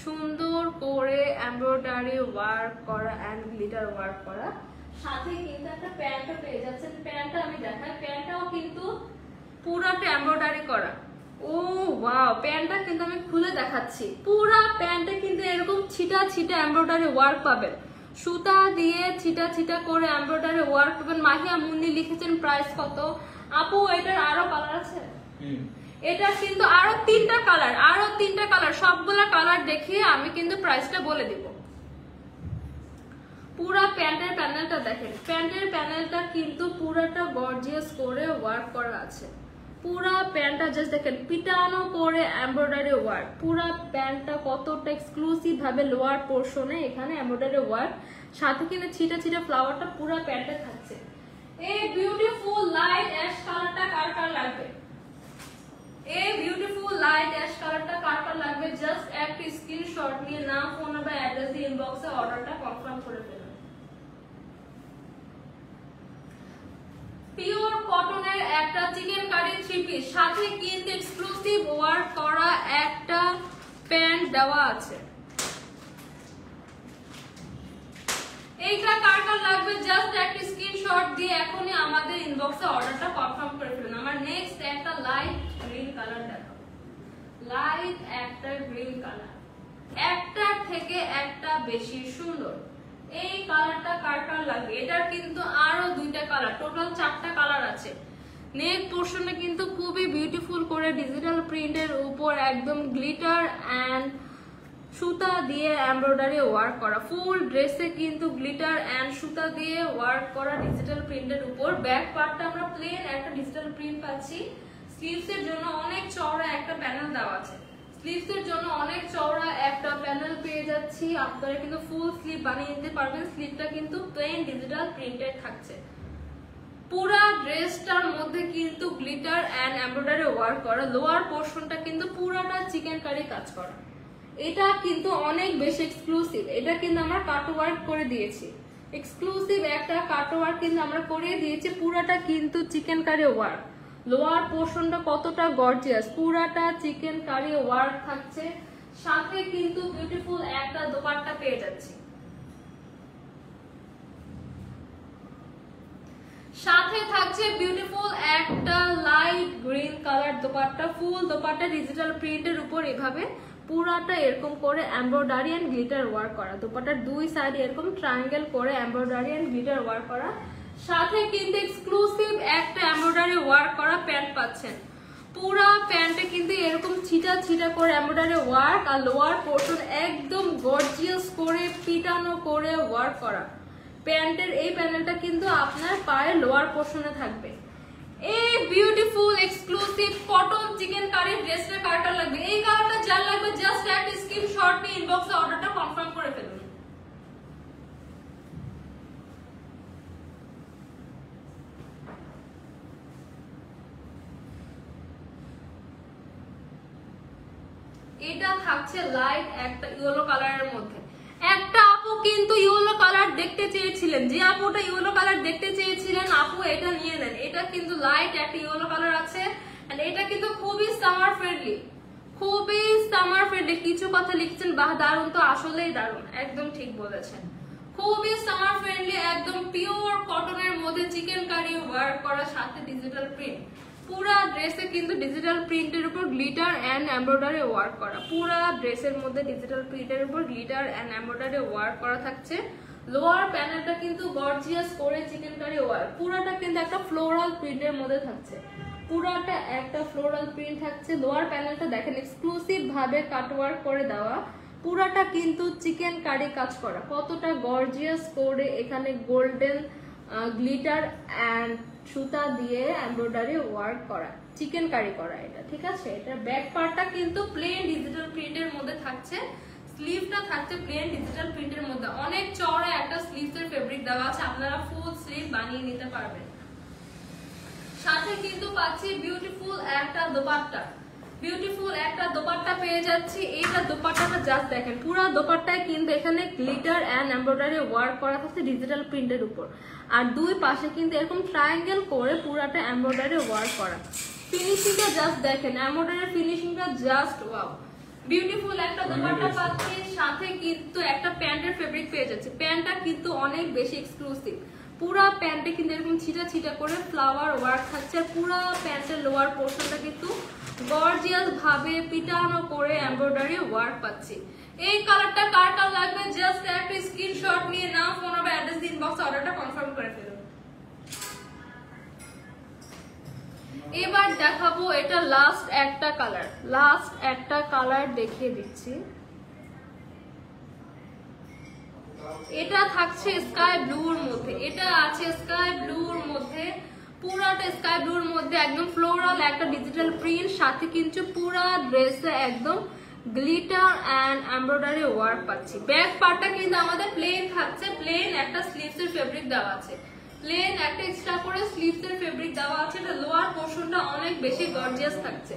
সুন্দর করে এমব্রয়ডারি ওয়ার্ক করা এন্ড গ্লিটার ওয়ার্ক করা। সাথে কিন্তু একটা প্যান্টও পেয়ে যাচ্ছেন। প্যান্টটা আমি দেখাই, প্যান্টটাও কিন্তু পুরাটা এমব্রয়ডারি করা। ও ওয়াও, প্যান্টটা কিন্তু আমি খুলে দেখাচ্ছি। পুরা প্যান্টে কিন্তু এরকম ছিটা ছিটা এমব্রয়ডারি ওয়ার্ক পাবেন। সুতা দিয়ে ছিটা ছিটা করে এমব্রয়ডারি ওয়ার্ক করবেন। মাহিয়া মুন্নি লিখেছেন প্রাইস কত? আপু এটার আরো কালার আছে, এটা কিন্তু আরো তিনটা কালার, সবগুলা কালার দেখিয়ে আমি কিন্তু প্রাইসটা বলে দিব। পুরা প্যান্টের প্যানেলটা দেখেন, প্যান্টের প্যানেলটা কিন্তু পুরাটা গর্জিয়াস করে ওয়ার্ক করা আছে। পুরা প্যান্টটা জাস্ট দেখেন পিটানো করে এমব্রয়ডারি ওয়ার্ক। পুরা প্যান্টটা কতটা এক্সক্লুসিভ ভাবে লোয়ার পোর্শনে এখানে এমব্রয়ডারি ওয়ার্ক, সাথে কিন্তু ছিটা ছিটা ফ্লাওয়ারটা পুরা প্যান্টে থাকছে। এই বিউটিফুল লাইট অ্যাশ কালারটা কার কার লাগবে? এই বিউটিফুল লাইট অ্যাশ কালারটা কার কার লাগবে? জাস্ট একটা স্ক্রিনশট নিয়ে নাম, ফোন নাম্বার, অ্যাড্রেস দিয়ে ইনবক্সে অর্ডারটা কনফার্ম করে ফেলুন। পিওর কটনের একটা চিকেন কারি থ্রি পিস, সাথে কিন্তু এক্সক্লুসিভ ওয়ার্ক করা একটা প্যান্ট দেওয়া আছে। এইটা কার কার লাগবে? জাস্ট একটা স্ক্রিনশট দিয়ে এখনই আমাদের ইনবক্সে অর্ডারটা কনফার্ম করে ফেলুন। আমার নেক্সট একটা লাইট গ্রিন কালার দেখাবো, লাইট একটা গ্রিন কালার, একটা থেকে একটা বেশি সুন্দর। এই কালারটা কার কার লাগবে? এটার কিন্তু আরো দুইটা কালার, টোটাল 4টা কালার আছে। নেক পোর্শনে কিন্তু খুবই বিউটিফুল করে ডিজিটাল প্রিন্টের উপর একদম গ্লিটার এন্ড সুতা দিয়ে এমব্রয়ডারি ওয়ার্ক করা। ফুল ড্রেসে কিন্তু গ্লিটার এন্ড সুতা দিয়ে ওয়ার্ক করা ডিজিটাল প্রিন্টের উপর। ব্যাক পার্টটা আমরা প্লেন একটা ডিজিটাল প্রিন্ট পাচ্ছি। স্লিভস এর জন্য অনেক চওড়া একটা প্যানেল দেওয়া আছে, স্লিভস এর জন্য অনেক চওড়া একটা প্যানেল পেয়ে যাচ্ছি। আপনারা কিন্তু ফুল স্লিভ বানিয়ে নিতে পারবেন। স্লিভটা কিন্তু প্লেন ডিজিটাল প্রিন্টেড থাকছে। পুরা ড্রেসটার মধ্যে কিন্তু গ্লিটার এন্ড এমব্রয়ডারি ওয়ার্ক করা। লোয়ার পোর্শনটা কিন্তু পুরাটা চিকেন কারি কাজ করা। এটা কিন্তু অনেক বেশি এক্সক্লুসিভ। এটা কিন্তু আমরা কাট ওয়ার্ক করে দিয়েছি, এক্সক্লুসিভ একটা কাট ওয়ার্ক কিন্তু আমরা করিয়ে দিয়েছি। পুরাটা কিন্তু চিকেন কারি ওয়ার্ক। লোয়ার পোর্শনটা কতটা গর্জিয়াস, পুরাটা চিকেন কারি ওয়ার্ক থাকছে। সাথে কিন্তু বিউটিফুল একটা দোপাট্টা পেয়ে যাচ্ছি। সাথে থাকছে বিউটিফুল একটা লাইট গ্রিন কালার দোপাট্টা। ফুল দোপাট্টা ডিজিটাল প্রিন্টের উপর এভাবে পুরাটা এরকম করে এমব্রয়ডারি এন্ড গ্লিটার ওয়ার্ক করা। দোপাট্টার দুই সাইডে এরকম ট্রায়াঙ্গেল করে এমব্রয়ডারি এন্ড গ্লিটার ওয়ার্ক করা। সাথে কিন্তু এক্সক্লুসিভ একটা এমব্রয়ডারি ওয়ার্ক করা প্যান্ট পাচ্ছেন। পুরা প্যান্টে কিন্তু এরকম ছিটা ছিটা করে এমব্রয়ডারি ওয়ার্ক, আর লোয়ার পোর্শন একদম গর্জিয়াস করে পিটানো করে ওয়ার্ক করা। প্যান্টের এই প্যানেলটা কিন্তু আপনার পায়ের লোয়ার পোর্শনে থাকবে। এই beautiful exclusive cotton chikankari ড্রেসটা কারটা লাগবে? এই কালারটা যার লাগবে জাস্ট একটা স্ক্রিনশট নিয়ে ইনবক্সে অর্ডারটা কনফার্ম করে ফেলুন। এটা থাকছে লাইট একটা ইয়েলো কালারের মধ্যে। একটা আপু কিন্তু ইয়েলো কালার দেখতে চেয়েছিলেন, যে আপুটা ইয়েলো কালার দেখতে চেয়েছিলেন আপু এটা নিয়ে নেন। এটা কিন্তু লাইট একটা ইয়েলো কালার আছে, এন্ড এটা কিন্তু খুবই সামার ফ্রেন্ডলি, খুবই সামার ফ্রেন্ডলি। কিছু কথা লিখছেন বাহ দারুন, তো আসলেই দারুন, একদম ঠিক বলেছেন। খুবই সামার ফ্রেন্ডলি, একদম পিওর কটনের মধ্যে চিকেন কারি ওয়ার্ক করা, সাথে ডিজিটাল প্রিন্ট। পুরা ড্রেসে কিন্তু ডিজিটাল প্রিন্টের উপর গ্লিটার এন্ড এমব্রয়ডারি ওয়ার্ক করা। পুরা ড্রেসের মধ্যে ডিজিটাল প্রিন্টের উপর গ্লিটার এন্ড এমব্রয়ডারি ওয়ার্ক করা থাকছে। লোয়ার প্যানেলটা কিন্তু গর্জিয়াস করে চিকেন কারি ওয়ার্ক। পুরাটা কিন্তু একটা ফ্লোরাল প্রিন্টের মধ্যে থাকছে, পুরাটা একটা ফ্লোরাল প্রিন্ট থাকছে। লোয়ার প্যানেলটা দেখেন এক্সক্লুসিভ ভাবে কাট ওয়ার্ক করে দেওয়া। পুরাটা কিন্তু চিকেন কারি কাজ করা, কতটা গর্জিয়াস করে এখানে গোল্ডেন গ্লিটার এন্ড সুতা দিয়ে এমব্রয়ডারি ওয়ার্ক করা, চিকেন কারি করা এটা, ঠিক আছে। এটা ব্যাক পার্টটা কিন্তু প্লেন ডিজিটাল প্রিন্টের মধ্যে থাকছে। স্লিভটা থাকছে প্লেন ডিজিটাল প্রিন্টের মধ্যে। অনেক চওড়া একটা স্লিভসের ফেব্রিক দেওয়া আছে, আপনারা ফুল স্লিভ বানিয়ে নিতে পারবেন। সাথে কিন্তু পাচ্ছি বিউটিফুল একটা দোপাট্টা, বিউটিফুল একটা দোপাট্টা পেয়ে যাচ্ছি। এইটা দোপাট্টাটা জাস্ট দেখেন, পুরো দোপাট্টায় কিন্তু এখানে গ্লিটার এন্ড এমব্রয়ডারি ওয়ার্ক করা থাকছে ডিজিটাল প্রিন্টের উপর, আর দুই পাশে কিন্তু এরকম ট্রায়াঙ্গেল করে পুরাটা এমব্রয়ডারি ওয়ার্ক করা। ফিনিশিংটা জাস্ট দেখেন, এমব্রয়ডারি ফিনিশিংটা জাস্ট ওয়াও। বিউটিফুল একটা দোপাট্টা পাচ্ছি, সাথে কিন্তু একটা প্যান্টের ফেব্রিক পেয়ে যাচ্ছে। প্যান্টটা কিন্তু অনেক বেশি এক্সক্লুসিভ। পুরা প্যান্টে কিন্তু এরকম ছিটা ছিটা করে ফ্লাওয়ার ওয়ার্ক থাকছে, আর পুরা প্যান্টের লোয়ার পোর্শনটা কিন্তু গর্জিয়াস ভাবে পিটানো করে এমব্রয়ডারি ওয়ার্ক পাচ্ছি। এই কালারটা কার কার লাগবে জাস্ট একটা স্ক্রিনশট নিয়ে নাও, ফোন নাম্বার, অ্যাড্রেস, ইনবক্স অর্ডারটা কনফার্ম করে ফেলুন। এবার দেখাবো এটা লাস্ট একটা কালার দেখিয়ে দিচ্ছি। এটা থাকছে স্কাই ব্লুর মধ্যে, এটা আছে স্কাই ব্লুর মধ্যে, পুরাটা স্কাই ব্লুর মধ্যে একদম ফ্লোরাল একটা ডিজিটাল প্রিন্ট, সাথে কিন্তু পুরা ড্রেসে একদম গ্লিটার এন্ড এমব্রয়ডারি ওয়ার্ক পাচ্ছি। ব্যাক পার্টটা কিন্তু আমাদের প্লেন থাকছে, প্লেন একটা স্লিভস এর ফেব্রিক দেওয়া আছে, প্লেন একটা এক্সট্রা করে স্লিভস এর ফেব্রিক দেওয়া আছে। এটা লোয়ার পোর্শনটা অনেক বেশি গর্জিয়াস থাকছে,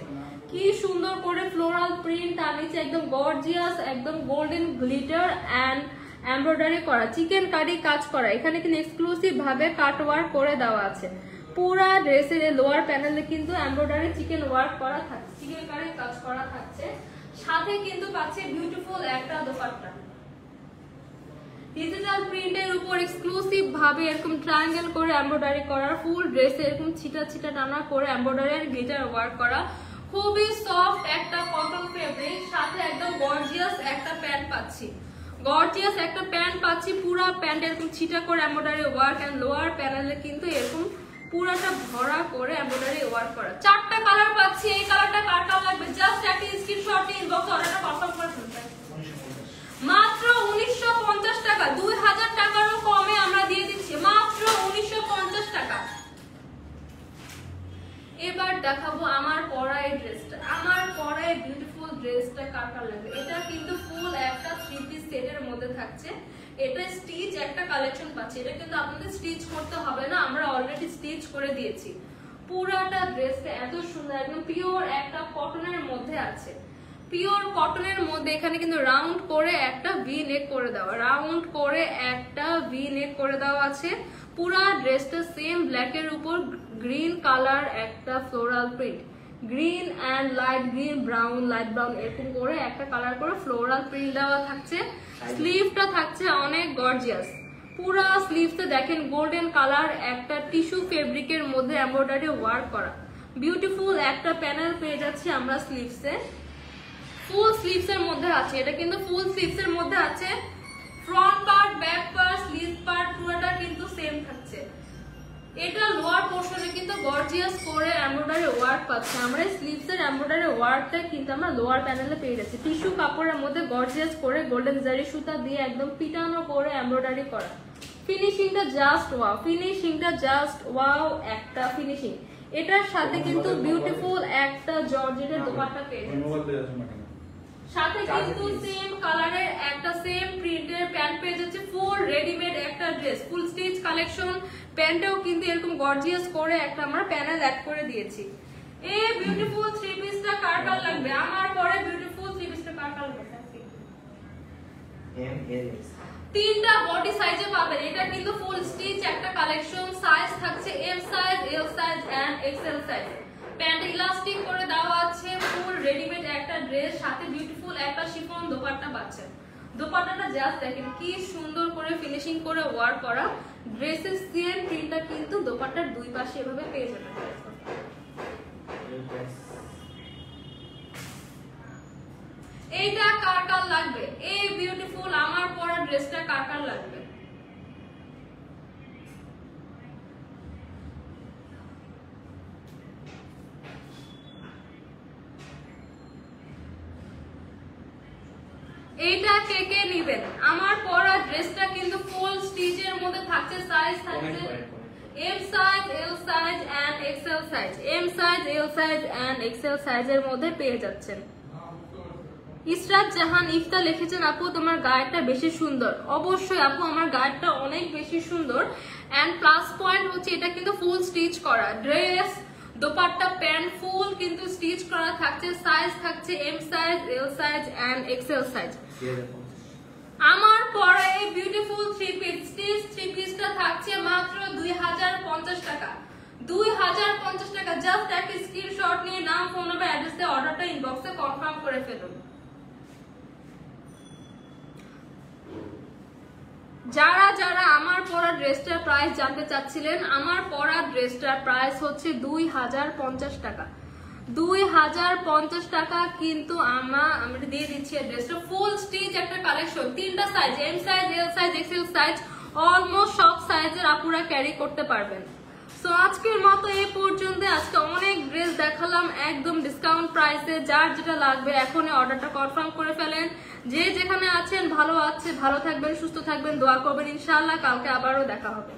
কি সুন্দর করে ফ্লোরাল প্রিন্ট, তার নিচে একদম গর্জিয়াস একদম গোল্ডেন গ্লিটার এন্ড এমব্রয়ডারি করা, চিকেন কারি কাজ করা। এখানে কিন্তু এক্সক্লুসিভ ভাবে কাট ওয়ার্ক করে দেওয়া আছে। পুরা ড্রেসের লোয়ার প্যানেলে কিন্তু এমব্রয়ডারি চিকেন ওয়ার্ক করা থাকছে, চিকেন কারি কাজ করা থাকছে। সাথে কিন্তু পাচ্ছে বিউটিফুল একটা দোপাট্টা, ডিজিটাল প্রিন্টের উপর এক্সক্লুসিভ ভাবে এরকম ট্রায়াঙ্গেল করে এমব্রয়ডারি করা, ফুল ড্রেসে এরকম ছিটা ছিটা টানা করে এমব্রয়ডারি আর গ্লিটার ওয়ার্ক করা, খুবই সফট একটা কটন ফেব্রিক। সাথে একদম গর্জিয়াস একটা প্যান্ট পাচ্ছি, গর্জিয়াস একটা প্যান্ট পাচ্ছি, পুরা প্যান্ট এরকম ছিটা করে এমব্রয়ডারি ওয়ার্ক, এন্ড লোয়ার প্যানেলে কিন্তু এরকম পুরাটা ভরা করে এমব্রয়ডারি ওয়ার্ক করা। চারটা কালার পাচ্ছি, এই কালারটা কার কার লাগবে জাস্ট একটা স্ক্রিনশট নিয়ে ইনবক্স অর্ডারটা কনফার্ম করে ফেলতে। মাত্র 1950 টাকা, 2000 টাকারও কমে আমরা দিয়ে দিচ্ছি, মাত্র 1950 টাকা। এবার দেখাবো আমার পরা এই ড্রেসটা, আমার পরা এই বিউটিফুল ড্রেসটা কার কার লাগবে। এটা কিন্তু ফুল একটা 3 পিস সেটের মধ্যে থাকছে, এটা স্টিচ একটা কালেকশন পাচ্ছি, এটা কিন্তু আপনাদের স্টিচ করতে হবে না, আমরা অলরেডি স্টিচ করে দিয়েছি। পুরাটা ড্রেসটা এত সুন্দর, একদম পিওর একটা কটনের মধ্যে আছে, পিওর কটনের মধ্যে। এখানে কিন্তু রাউন্ড করে একটা ভি নেক করে দেওয়া, রাউন্ড করে একটা ভি নেক করে দেওয়া আছে। পুরা ড্রেসটা সেম ব্ল্যাকের উপর গ্রিন কালার একটা floral print, green and light green, brown, light brown এরকম করে একটা কালার করে ফ্লোরাল প্রিন্ট দেওয়া থাকছে। স্লিভটা থাকছে অনেক গর্জিয়াস, পুরা স্লিভসে দেখেন গোল্ডেন কালার একটা টিস্যু ফেব্রিকের মধ্যে এমব্রয়ডারি ওয়ার্ক করা, বিউটিফুল একটা প্যানেল পেয়ে যাচ্ছি আমরা স্লিভসে। ফুল স্লিভস এর মধ্যে আছে, এটা কিন্তু ফুল স্লিভস এর মধ্যে আছে। Front part, back part, sleeve part পুরোটা কিন্তু সেম থাকছে। এটা লোয়ার পোর্শনে কিন্তু গর্জিয়াস করে এমব্রয়ডারি ওয়ার্ক পাচ্ছে, আমরা স্লিভস এর এমব্রয়ডারি ওয়ার্কটা কিন্তু আমরা লোয়ার প্যানেলে পেয়ে যাচ্ছি। টিস্যু কাপড়ের মধ্যে গর্জিয়াস করে গোল্ডেন জারি সুতা দিয়ে একদম পিটানো করে এমব্রয়ডারি করা, ফিনিশিংটা জাস্ট ওয়াও, ফিনিশিংটা জাস্ট ওয়াও একটা ফিনিশিং। এটার সাথে কিন্তু বিউটিফুল একটা জর্জেটের দোপাট্টা পেয়ে যাচ্ছে, সাথে কিন্তু সেম কালারের একটা সেম প্রিন্টের প্যান্ট পেয়ে যাচ্ছে। ফুল রেডিমেড একটা ড্রেস, ফুল স্টিচ কালেকশন, প্যান্টেও কিন্তু এরকম গর্জিয়াস করে একটা আমরা প্যানেল অ্যাড করে দিয়েছি। এই বিউটিফুল থ্রি পিসটা কার কার লাগবে, আমার পরে বিউটিফুল থ্রি পিসটা কার কার লাগবে। তিনটা বডি সাইজে পাবেন, এটা কিন্তু ফুল স্টিচ একটা কালেকশন, সাইজ থাকছে M size, L size and XL size. Pant elastic করে দেওয়া আছে, ফুল রেডিমেড একটা ড্রেস, সাথে বিউটিফুল একটা শিফন দোপাট্টা পাচ্ছেন। দোপাট্টাটা জাস্ট দেখেন কি সুন্দর করে ফিনিশিং করে ওয়ার্ক করা, ড্রেসের সেম প্রিন্টটা কিন্তু দোপাট্টার দুই পাশে এভাবে পেয়ে যাবেন। এইটা কার কার লাগবে, এই বিউটিফুল আমার পরা ড্রেসটা কার কার লাগবে। এইটা কে কে নেবেন, আমার পরা ড্রেসটা কিন্তু ফুল স্টিচের মধ্যে থাকছে, সাইজ থাকছে M size, L size and XL size, M size, L size and XL সাইজের মধ্যে পেয়ে যাচ্ছেন। ইসরাত জাহান ইফতা লিখেছেন, আপু তোমার গায়েরটা বেশি সুন্দর। অবশ্যই আপু, আমার গায়েরটা অনেক বেশি সুন্দর, এন্ড প্লাস পয়েন্ট হচ্ছে এটা কিন্তু ফুল স্টিচ করা ড্রেস, দোপাট্টা, প্যান্ট ফুল কিন্তু স্টিচ করা থাকছে, সাইজ থাকছে M size, L size and XL size. আমার পরে এই beautiful three piece stitch three পিসটা থাকছে মাত্র 2050 টাকা, 2050 টাকা। জাস্ট একটা স্ক্রিনশট নিয়ে নাম, ফোন নাম্বার, অ্যাড্রেস দিয়ে অর্ডারটা ইনবক্সে কনফার্ম করে ফেলুন। যারা যারা আমার পরা ড্রেসটার প্রাইস জানতে চাচ্ছিলেন, আমার পরা ড্রেসটার প্রাইস হচ্ছে 2050 টাকা, 2050 টাকা কিন্তু আমরা দিয়ে দিচ্ছি ড্রেসটা। ফুল স্টিচ একটা কালেকশন, 3টা size, M size, L size, XL size, almost সব সাইজের আপুরা ক্যারি করতে পারবেন। সো আজকের মতো এই পর্যন্ত। আজকে অনেক ড্রেস দেখালাম একদম ডিসকাউন্ট প্রাইসে। যার যেটা লাগবে এখনই অর্ডারটা কনফার্ম করে ফেলেন। যে যেখানে আছেন ভালো থাকবেন, সুস্থ থাকবেন, দোয়া করবেন। ইনশাআল্লাহ কালকে আবারও দেখা হবে।